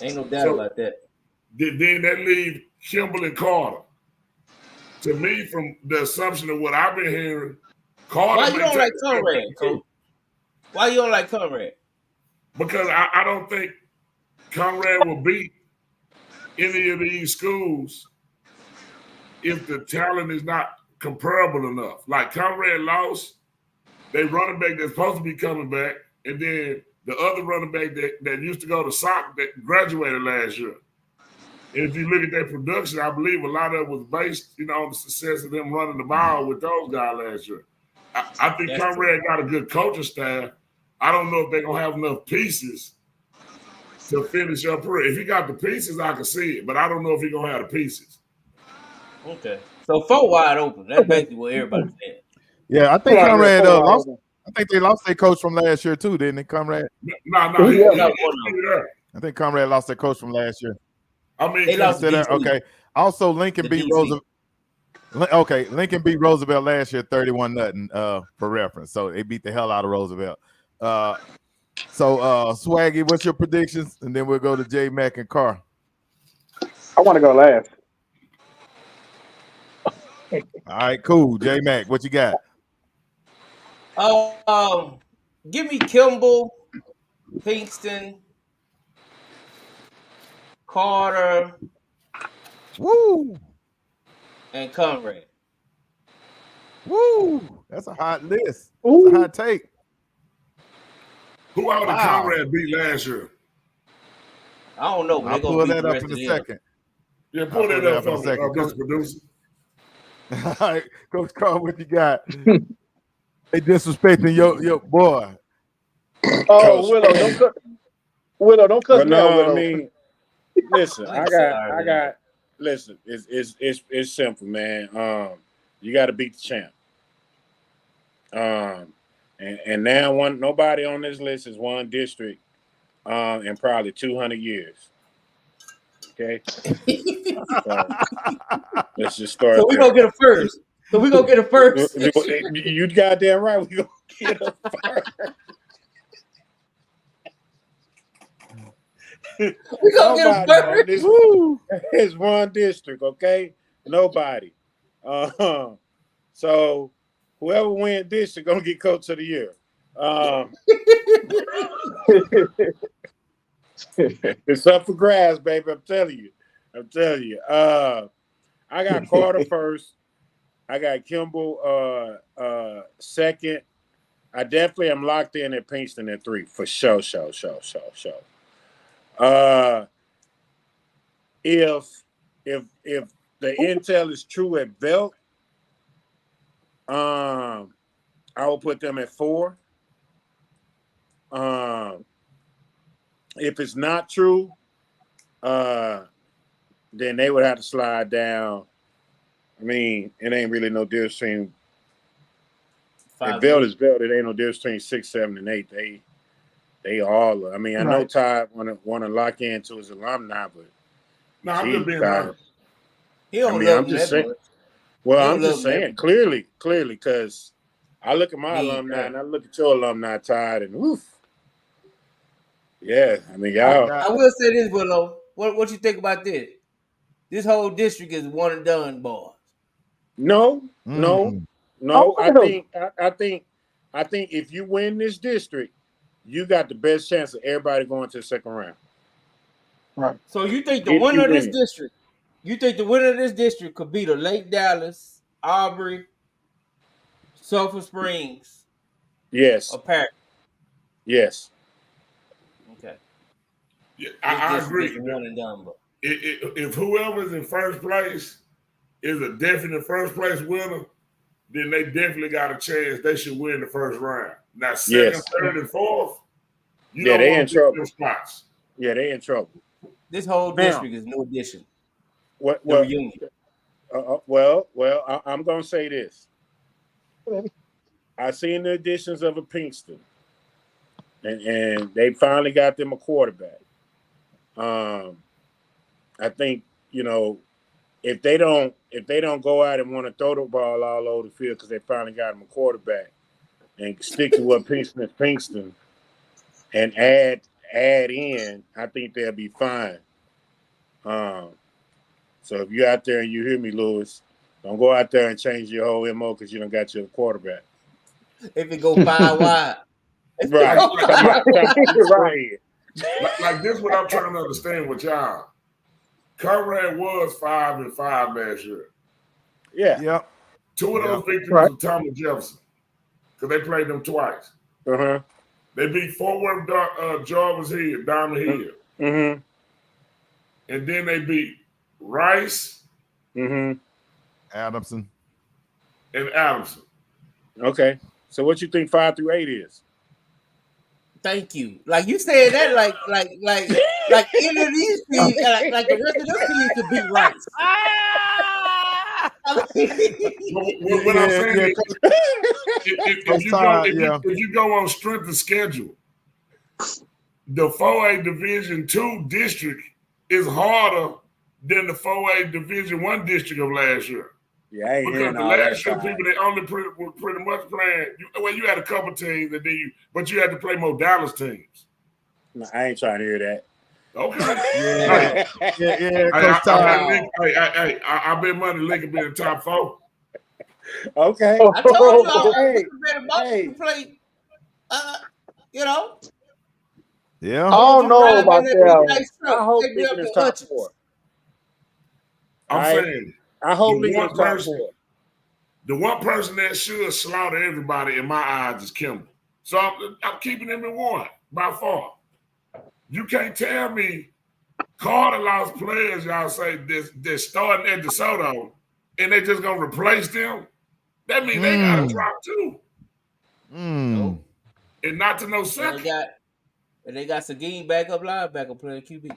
Ain't no doubt about that. Then that leaves Kimball and Carter. To me, from the assumption of what I've been hearing, Carter. Why you don't like Conrad, Coach? Why you don't like Conrad? Because I don't think Conrad will beat any of these schools if the talent is not comparable enough. Like Conrad lost, they running back that's supposed to be coming back, and then the other running back that used to go to SOC that graduated last year. And if you look at their production, I believe a lot of it was based, on the success of them running the ball with those guys last year. I think Conrad got a good coaching staff. I don't know if they're gonna have enough pieces to finish up here. If he got the pieces, I can see it, but I don't know if he's gonna have the pieces. Okay, so 4 wide open. That's basically what everybody's saying. Yeah, I think Conrad lost. I think they lost their coach from last year too, didn't they, Conrad? No, he I think Conrad lost their coach from last year. I mean, they lost okay. Also, Lincoln beat Roosevelt. Okay, Lincoln beat Roosevelt last year 31-0 for reference. So they beat the hell out of Roosevelt. So Swaggy, what's your predictions? And then we'll go to J Mac and Carr. I want to go last. All right, cool. J Mac, what you got? Give me Kimball, Pinkston, Carter, Woo, and Conrad. Woo, that's a hot list. That's a hot take. Who out of Conrad beat last year? I don't know, but I'll they're pull gonna beat that the up rest in of a them. second. Yeah, pull that up for me, Mr. Producer. All right, Coach Carr, what you got? They disrespecting your boy. Oh, Willow, don't cut But me out, no, Willow. I mean, listen, I got. Listen, it's simple, man. You got to beat the champ. And now nobody on this list is one district in probably 200 years. Okay, so let's just start. So we gonna get a first. You goddamn right. We gonna get a first. We gonna get a first. It's one district, okay? Nobody. So whoever wins district gonna get coach of the year. It's up for grabs, baby. I'm telling you. I got Carter first. I got Kimball second. I definitely am locked in at Pinkston at 3 for sure. If the intel is true at Velt, I will put them at 4. If it's not true, then they would have to slide down. I mean, it ain't really no difference between. If belt is belt, it ain't no difference between 6, 7, and 8. They all. I mean, I know Todd want to lock into his alumni, but no, I'm just being honest. He don't love I'm just saying. Well, I'm just saying clearly, because I look at my alumni and I look at your alumni, Todd, and woof. Yeah, I mean, y'all. I will say this, Willow. What you think about this? This whole district is one and done, boys. No. I think if you win this district, you got the best chance of everybody going to the second round. Right. So you think the winner of this district? You think the winner of this district could be the Lake Dallas, Aubrey, Sulphur Springs? Yes. Or Paris? Yes. Okay. Yeah, I agree. One and done, but if whoever's in first place is a definite first place winner, then they definitely got a chance. They should win the first round. Now, second, third, and fourth, they in trouble. Spots. Yeah, they in trouble. This whole district is no addition. Well, I'm going to say this. I seen the additions of a Pinkston, and they finally got them a quarterback. I think if they don't go out and want to throw the ball all over the field because they finally got them a quarterback and stick to what Pinkston is Pinkston and add in, I think they'll be fine. So if you're out there and you hear me, Lewis, don't go out there and change your whole MO because you don't got your quarterback. If it go 5 wide. Right. Like this, what I'm trying to understand with y'all. Conrad was 5-5 last year. Yeah. Yep. 2 of those victories were Thomas Jefferson because they played them twice. Uh-huh. They beat Fort Worth, Jarvis Hill, Diamond Hill. Mm-hmm. And then they beat Rice, Adamson, and Adamson. Okay. So what you think 5 through 8 is? Thank you. Like you said that like any of these teams, like the rest of them teams could beat Rice. What I'm saying is, if you go on strength of schedule, the 4A Division II district is harder than the 4A Division I district of last year. Yeah, I ain't because hearing the all last that. year people they only were pretty much playing. You had a couple teams, and then but you had to play more Dallas teams. No, I ain't trying to hear that. Okay. I bet money Lincoln be in the top 4. Okay. I told y'all better play. Yeah. I don't know about that. I hope Lincoln is top 4. I'm saying. I hope Lincoln is top 4. The one person that should slaughter everybody in my eyes is Kimball. So I'm keeping him in 1 by far. You can't tell me Carter lost players, y'all say, they're starting at DeSoto, and they're just going to replace them. That means they got to drop too. Nope. And not to no second. They got Seguin backup linebacker playing QB.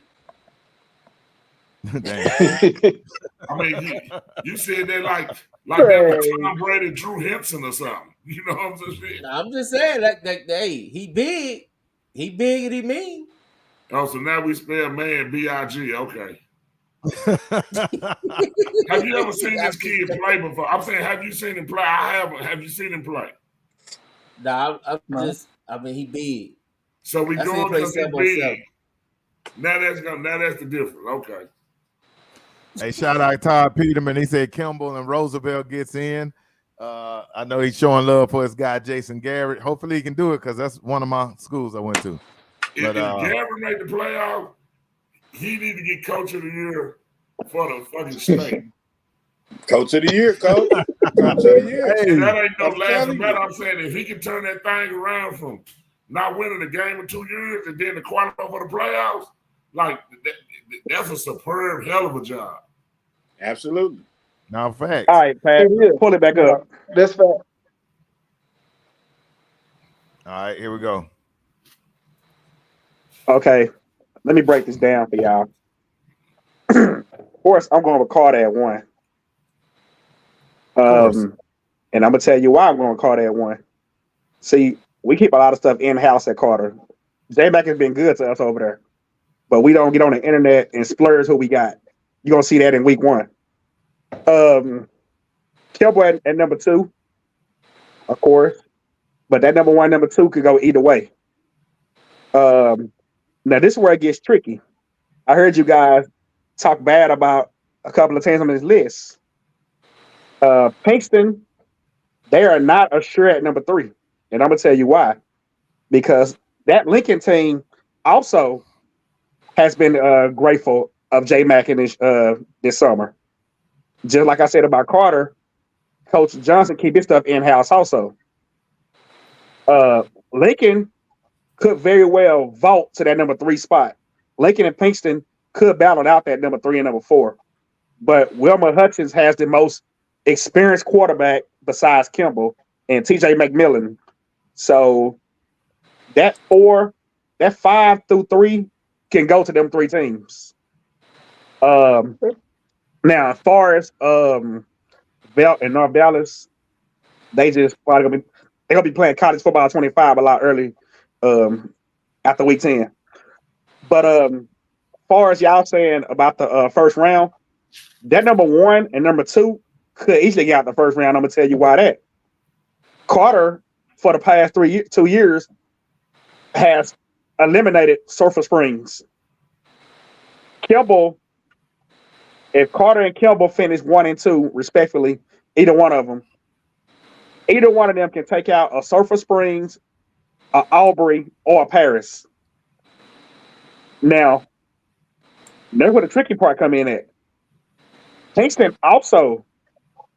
I mean, you said that like that was Tom Brady, Drew Henson or something. You know what I'm saying? I'm just saying that he big. He big and he mean. Oh, so now we spell man B-I-G. Okay. Have you ever seen this kid play before? I'm saying, have you seen him play? I haven't. Have you seen him play? Nah, he big. So we going because he big. Now that's the difference. Okay. Hey, shout out Todd Peterman. He said Kimball and Roosevelt gets in. I know he's showing love for his guy Jason Garrett. Hopefully he can do it because that's one of my schools I went to. If Garrett made the playoff, he need to get Coach of the Year for the fucking state. Coach of the Year, Coach. Coach of the Year. Hey, that ain't no last matter. I'm saying if he can turn that thing around from not winning a game in 2 years and then to qualify for the playoffs, like that's a superb hell of a job. Absolutely. Now facts. All right, Pat, It is. pull it back Yeah, up. that's fact. All right, here we go. Okay, let me break this down for y'all. Of course, I'm going with Carter at 1. And I'm gonna tell you why I'm going to Carter at 1. See, we keep a lot of stuff in house at Carter. J-Mac has been good to us over there, but we don't get on the internet and splurge who we got. You're gonna see that in week 1. Kelbo at number 2, of course, but that number 1, number 2 could go either way. Now this is where it gets tricky. I heard you guys talk bad about a couple of teams on this list. Pinkston, they are not a sure at number 3, and I'm gonna tell you why. Because that Lincoln team also has been grateful of J-Mac in this summer. Just like I said about Carter, Coach Johnson keep his stuff in-house also. Lincoln could very well vault to that number 3 spot. Lincoln and Pinkston could battle out that number 3 and number 4. But Wilmer Hutchins has the most experienced quarterback besides Kimball and TJ McMillan. So that 5 through 3 can go to them 3 teams. Now, as far as Belt and North Dallas, they just probably gonna be playing college football 25 a lot early after week 10. But as far as y'all saying about the first round, that number 1 and number 2 could easily get out the first round. I'm gonna tell you why that. Carter, for the past 2 years, has eliminated Sulphur Springs. Kimball, if Carter and Kimball finish 1 and 2 respectfully, either one of them can take out a Sulphur Springs, a Aubrey, or a Paris. Now, that's where the tricky part come in at. Kingston also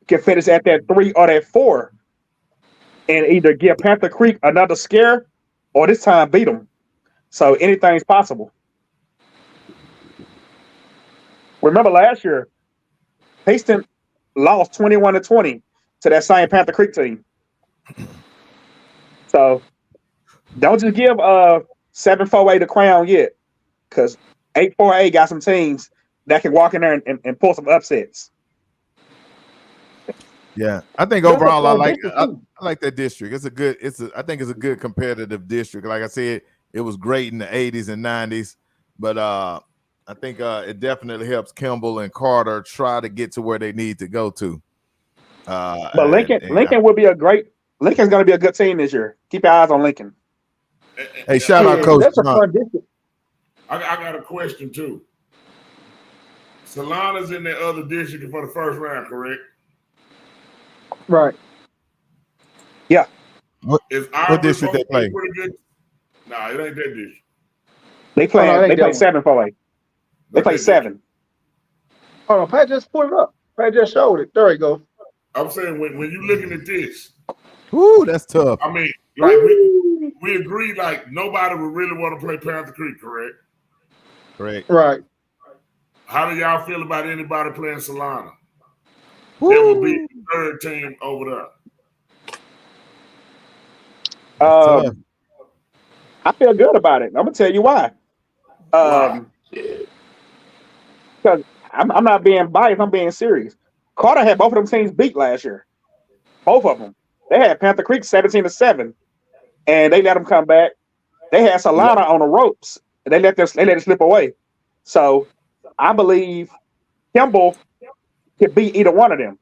can finish at that 3 or that 4 and either give Panther Creek another scare or this time beat them. So anything's possible. Remember last year, Kingston lost 21-20 to that same Panther Creek team. So don't just give 7-4-8 the crown yet, because 8-4-8 got some teams that can walk in there and pull some upsets. Yeah, I think overall I like that district. I think it's a good competitive district. Like I said, it was great in the 80s and 90s, but I think it definitely helps Kimball and Carter try to get to where they need to go to. But Lincoln will be Lincoln's going to be a good team this year. Keep your eyes on Lincoln. Hey, shout out Coach That's a John. fun district. I got a question too. Solana's in the other district for the first round, correct? Right. Yeah. What district they play? Pretty good. Nah, it ain't that district. They play. Oh, no, they play don't. 7-4-8. They play 7. Hold on, Pat just pulled it up. Pat just showed it. There you go. I'm saying when you looking at this, Ooh, that's tough. I mean, like we agree, like nobody would really want to play Panther Creek, correct? Correct. Right. How do y'all feel about anybody playing Solana? That would be the third team over there. I feel good about it. I'm gonna tell you why. Because I'm not being biased. I'm being serious. Carter had both of them teams beat last year. Both of them. They had Panther Creek 17-7, and they let them come back. They had Solana on the ropes, and they let it slip away. So I believe Kimball could beat either one of them.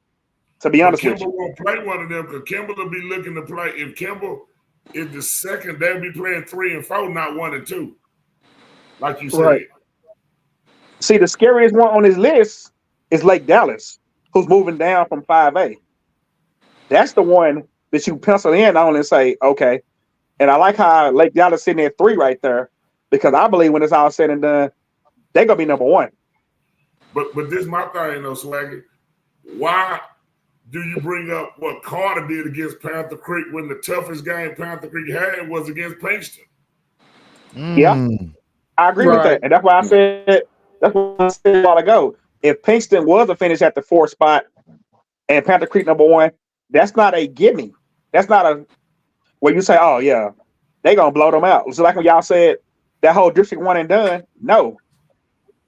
To be honest with you, Kimball won't play one of them because Kimball will be looking to play. If Kimball is the second, they'll be playing 3 and 4, not 1 and 2. Like you said. Right. See, the scariest one on his list is Lake Dallas, who's moving down from 5A. That's the one that you pencil in on and say, okay. And I like how Lake Dallas sitting at 3 right there, because I believe when it's all said and done, they're gonna be number 1. But this is my thing though, Swaggy. Why do you bring up what Carter did against Panther Creek when the toughest game Panther Creek had was against Pinkston? Yeah, I agree with that, and that's why I said a while ago. If Pinkston was to finish at the 4th spot, and Panther Creek number 1, that's not a gimme. That's not a where you say, oh yeah, they gonna blow them out. So like when y'all said that whole district 1 and done, no,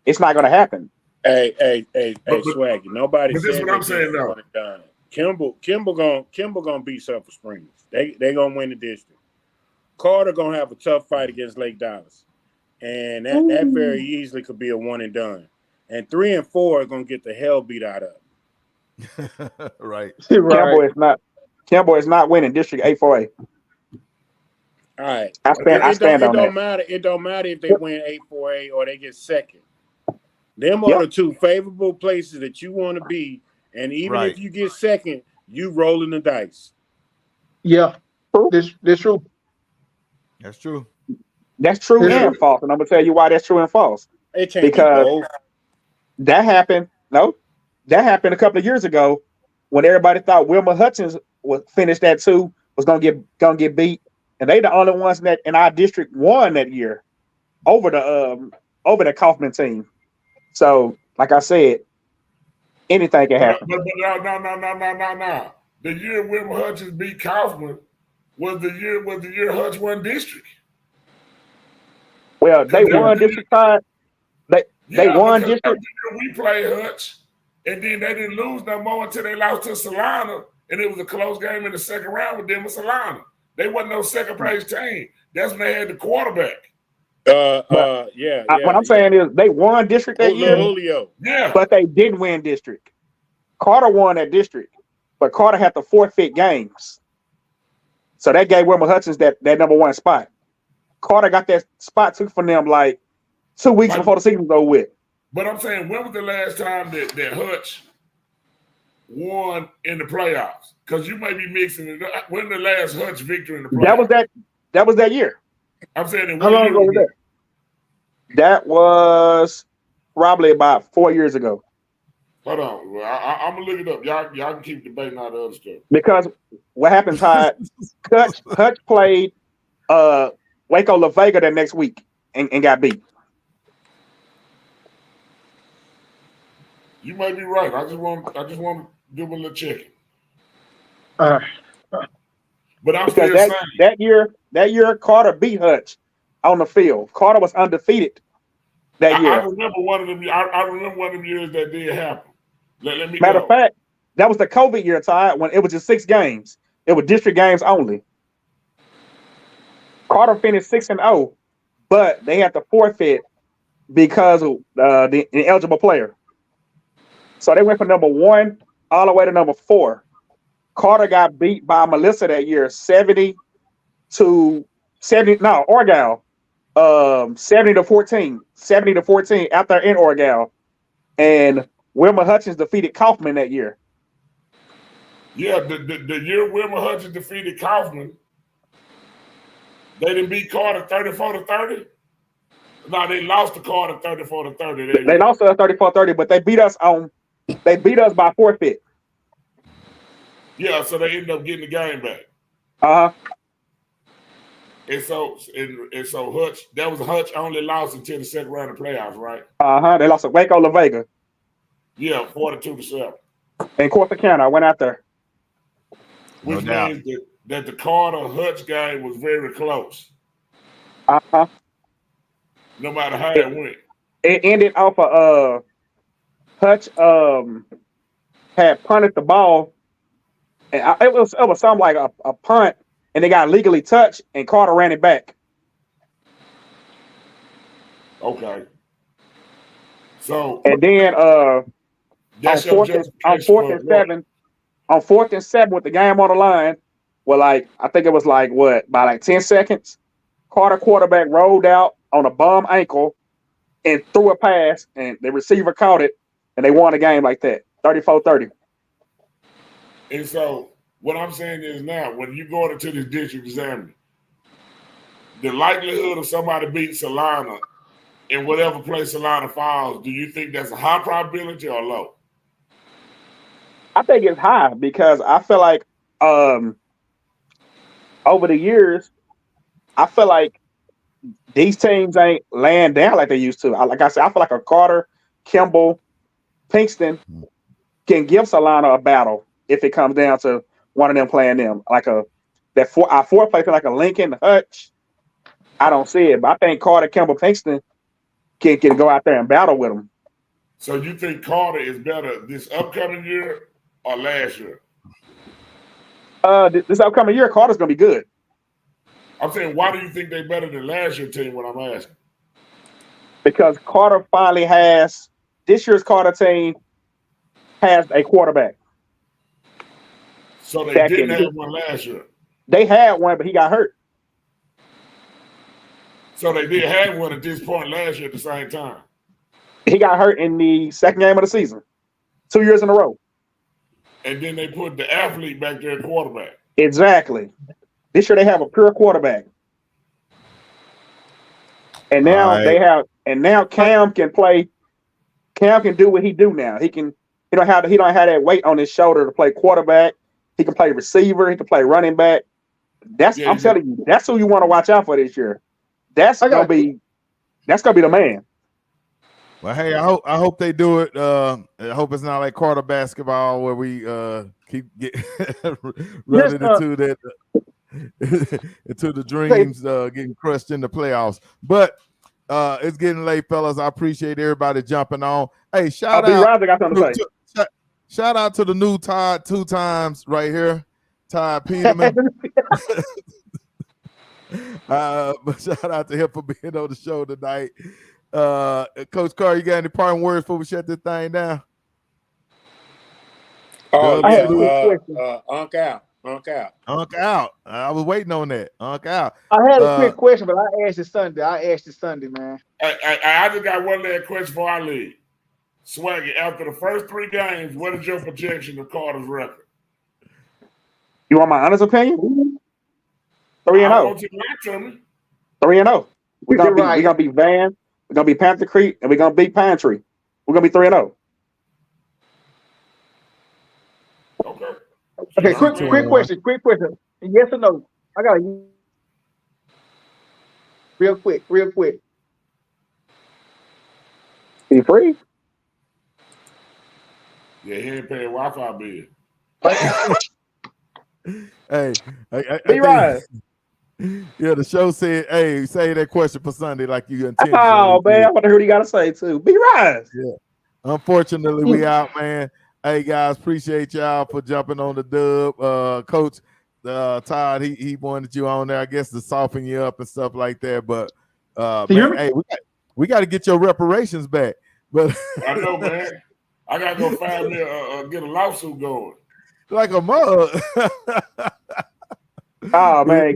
it's not gonna happen. Hey, Swaggy. Nobody But this said is what I'm saying now. done. Kimball gonna beat Sulphur Springs. They gonna win the district. Carter gonna have a tough fight against Lake Dallas, and that very easily could be a 1 and done. And 3 and 4 are gonna get the hell beat out of. Right. Campbell is not winning District 8-4A. All right. I stand on that. Matter. It don't matter if they win 8-4A or they get second. Them are the two favorable places that you want to be, and even if you get second, you rolling the dice. Yeah, this true. That's true. That's true and false, and I'm gonna tell you why that's true and false. It can't because be both. that happened. No, that happened a couple of years ago when everybody thought Wilma Hutchins would finish that 2 was gonna get beat, and they the only ones that in our district won that year over the Kaufman team. So, like I said, anything can happen. But no. The year Wilma Hutchins beat Kaufman was the year Hutch won district. Well, they won district 5. They won district. We played Hutch, and then they didn't lose no more until they lost to Salina, and it was a close game in the second round with them and Salina. They wasn't no second place team. That's when they had the quarterback. What I'm saying is they won district that year. Julio. Yeah. But they didn't win district. Carter won that district, but Carter had to forfeit games. So that gave Wilma Hutchins that number 1 spot. Carter got that spot took from them like 2 weeks before the season was over with. But I'm saying, when was the last time that Hutch won in the playoffs? Because you may be mixing it up. When the last Hutch victory in the playoffs? That was that year. I'm saying, how long ago was that? That was probably about 4 years ago. Hold on, I'm gonna look it up. Y'all can keep debating all the other stuff. Because what happened, Todd? Hutch played Waco La Vega that next week and got beat. You might be right. I just want to do a little checking. But I'm because still saying that year Carter beat Hutch on the field. Carter was undefeated that year. I remember one of them. I remember one of them years that did happen. Let me Matter go. of fact, that was the COVID year, Ty, when it was just 6 games. It was district games only. Carter finished 6-0, but they had to forfeit because of the ineligible player. So they went from number 1 all the way to number 4. Carter got beat by Melissa that year, 70-70. No, Orgal, 70-14, 70-14 after in Orgal, and Wilma Hutchins defeated Kaufman that year. Yeah, the year Wilma Hutchins defeated Kaufman, they didn't beat Carter 34-30. No, they lost to Carter 34-30. They lost to 34-30, but they beat us by forfeit. Yeah, so they ended up getting the game back. And so Hutch, that was Hutch only lost until the second round of playoffs, right? They lost to Waco La Vega. Yeah, 42-7. In Corsicana, I went out there. Which means that the Carter Hutch game was very close. No matter how it went. It ended off Hutch had punted the ball, and it was something like a punt, and they got legally touched, and Carter ran it back. Okay. So and then on 4th and 7 with the game on the line, well, I think it was by 10 seconds, Carter quarterback rolled out on a bum ankle and threw a pass, and the receiver caught it, and they won the game like that, 34-30. And so what I'm saying is now, when you go into this district exam, the likelihood of somebody beating Salina in whatever place Salina falls, do you think that's a high probability or low? I think it's high because I feel like over the years, I feel like these teams ain't laying down like they used to. Like I said, I feel like a Carter, Kimball, Pinkston can give Salina a battle if it comes down to one of them playing them. Like our fourth place like a Lincoln Hutch. I don't see it, but I think Carter Campbell Pinkston can go out there and battle with him. So you think Carter is better this upcoming year or last year? This upcoming year, Carter's gonna be good. I'm saying, why do you think they're better than last year's team? What I'm asking. Because Carter finally has this year's Carter team has a quarterback. So they didn't have one last year. They had one, but he got hurt. So they did have one at this point last year at the same time. He got hurt in the second game of the season, 2 years in a row. And then they put the athlete back there at quarterback. Exactly. This year they have a pure quarterback. And now now Cam can play. Cam can do what he do now. He don't have that weight on his shoulder to play quarterback. He can play receiver. He can play running back. I'm telling you, that's who you want to watch out for this year. That's gonna be the man. Well, hey, I hope they do it. I hope it's not like Carter basketball where we keep running into that into the dreams getting crushed in the playoffs. But it's getting late, fellas. I appreciate everybody jumping on. Hey, shout out to the new Todd 2 times right here, Todd Peterman. But shout out to him for being on the show tonight. Coach Carr, you got any parting words before we shut this thing down? Oh, yeah. Unk out. I was waiting on that. Unk out. I had a quick question, but I asked it Sunday, man. I just got one last question before I leave. Swaggy, after the first 3 games, what is your projection of Carter's record? You want my honest opinion? 3-0. 3-0. We're gonna be Van. We're gonna be Panther Creek, and we're gonna beat Pine Tree. We're gonna be 3-0. Okay. Quick question. Yes or no? I got real quick. Be free. Yeah, he ain't paying Wi-Fi bill. Hey, be right. Yeah, the show said, "Hey, say that question for Sunday like you intended." Oh man, I want to hear what you got to say too. Be right. Yeah. Unfortunately, we out, man. Hey guys, appreciate y'all for jumping on the dub. Coach Todd, he wanted you on there, I guess, to soften you up and stuff like that. But man, hey, we got to get your reparations back. But I know, man. I gotta go find me get a lawsuit going. Like a mug. Oh man.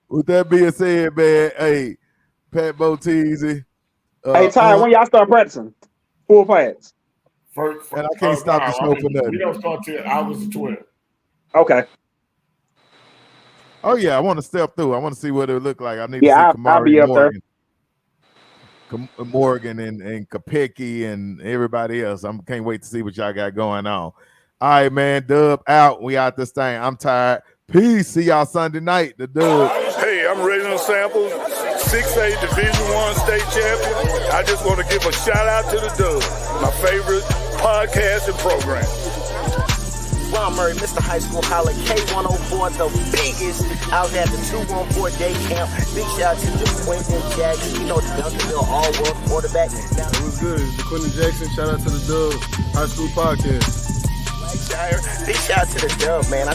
With that being said, man, hey, Pat Boteezy. Hey Ty, when y'all start practicing? Full pads. And I can't stop the show for nothing. We don't start till August 12th. Okay. Oh yeah, I want to step through. I want to see what it look like. I need to see Kamari I'll be up Morgan. Morgan and Kopecki and everybody else. I can't wait to see what y'all got going on. All right, man. Dub out. We out this thing. I'm tired. Peace. See y'all Sunday night. The Dub. Hey, I'm Reginald Samples, 6A Division I state champion. I just want to give a shout out to the Dub, my favorite podcast and program. Ron Murray, Mr. High School Holler, K104, the biggest out at the 214 day camp. Big shout out to the Quentin Jackson, you know, the Duncanville All-World quarterback. It was good. The Quentin Jackson, shout out to the Dub High School Podcast. Big shout out to the Dub, man.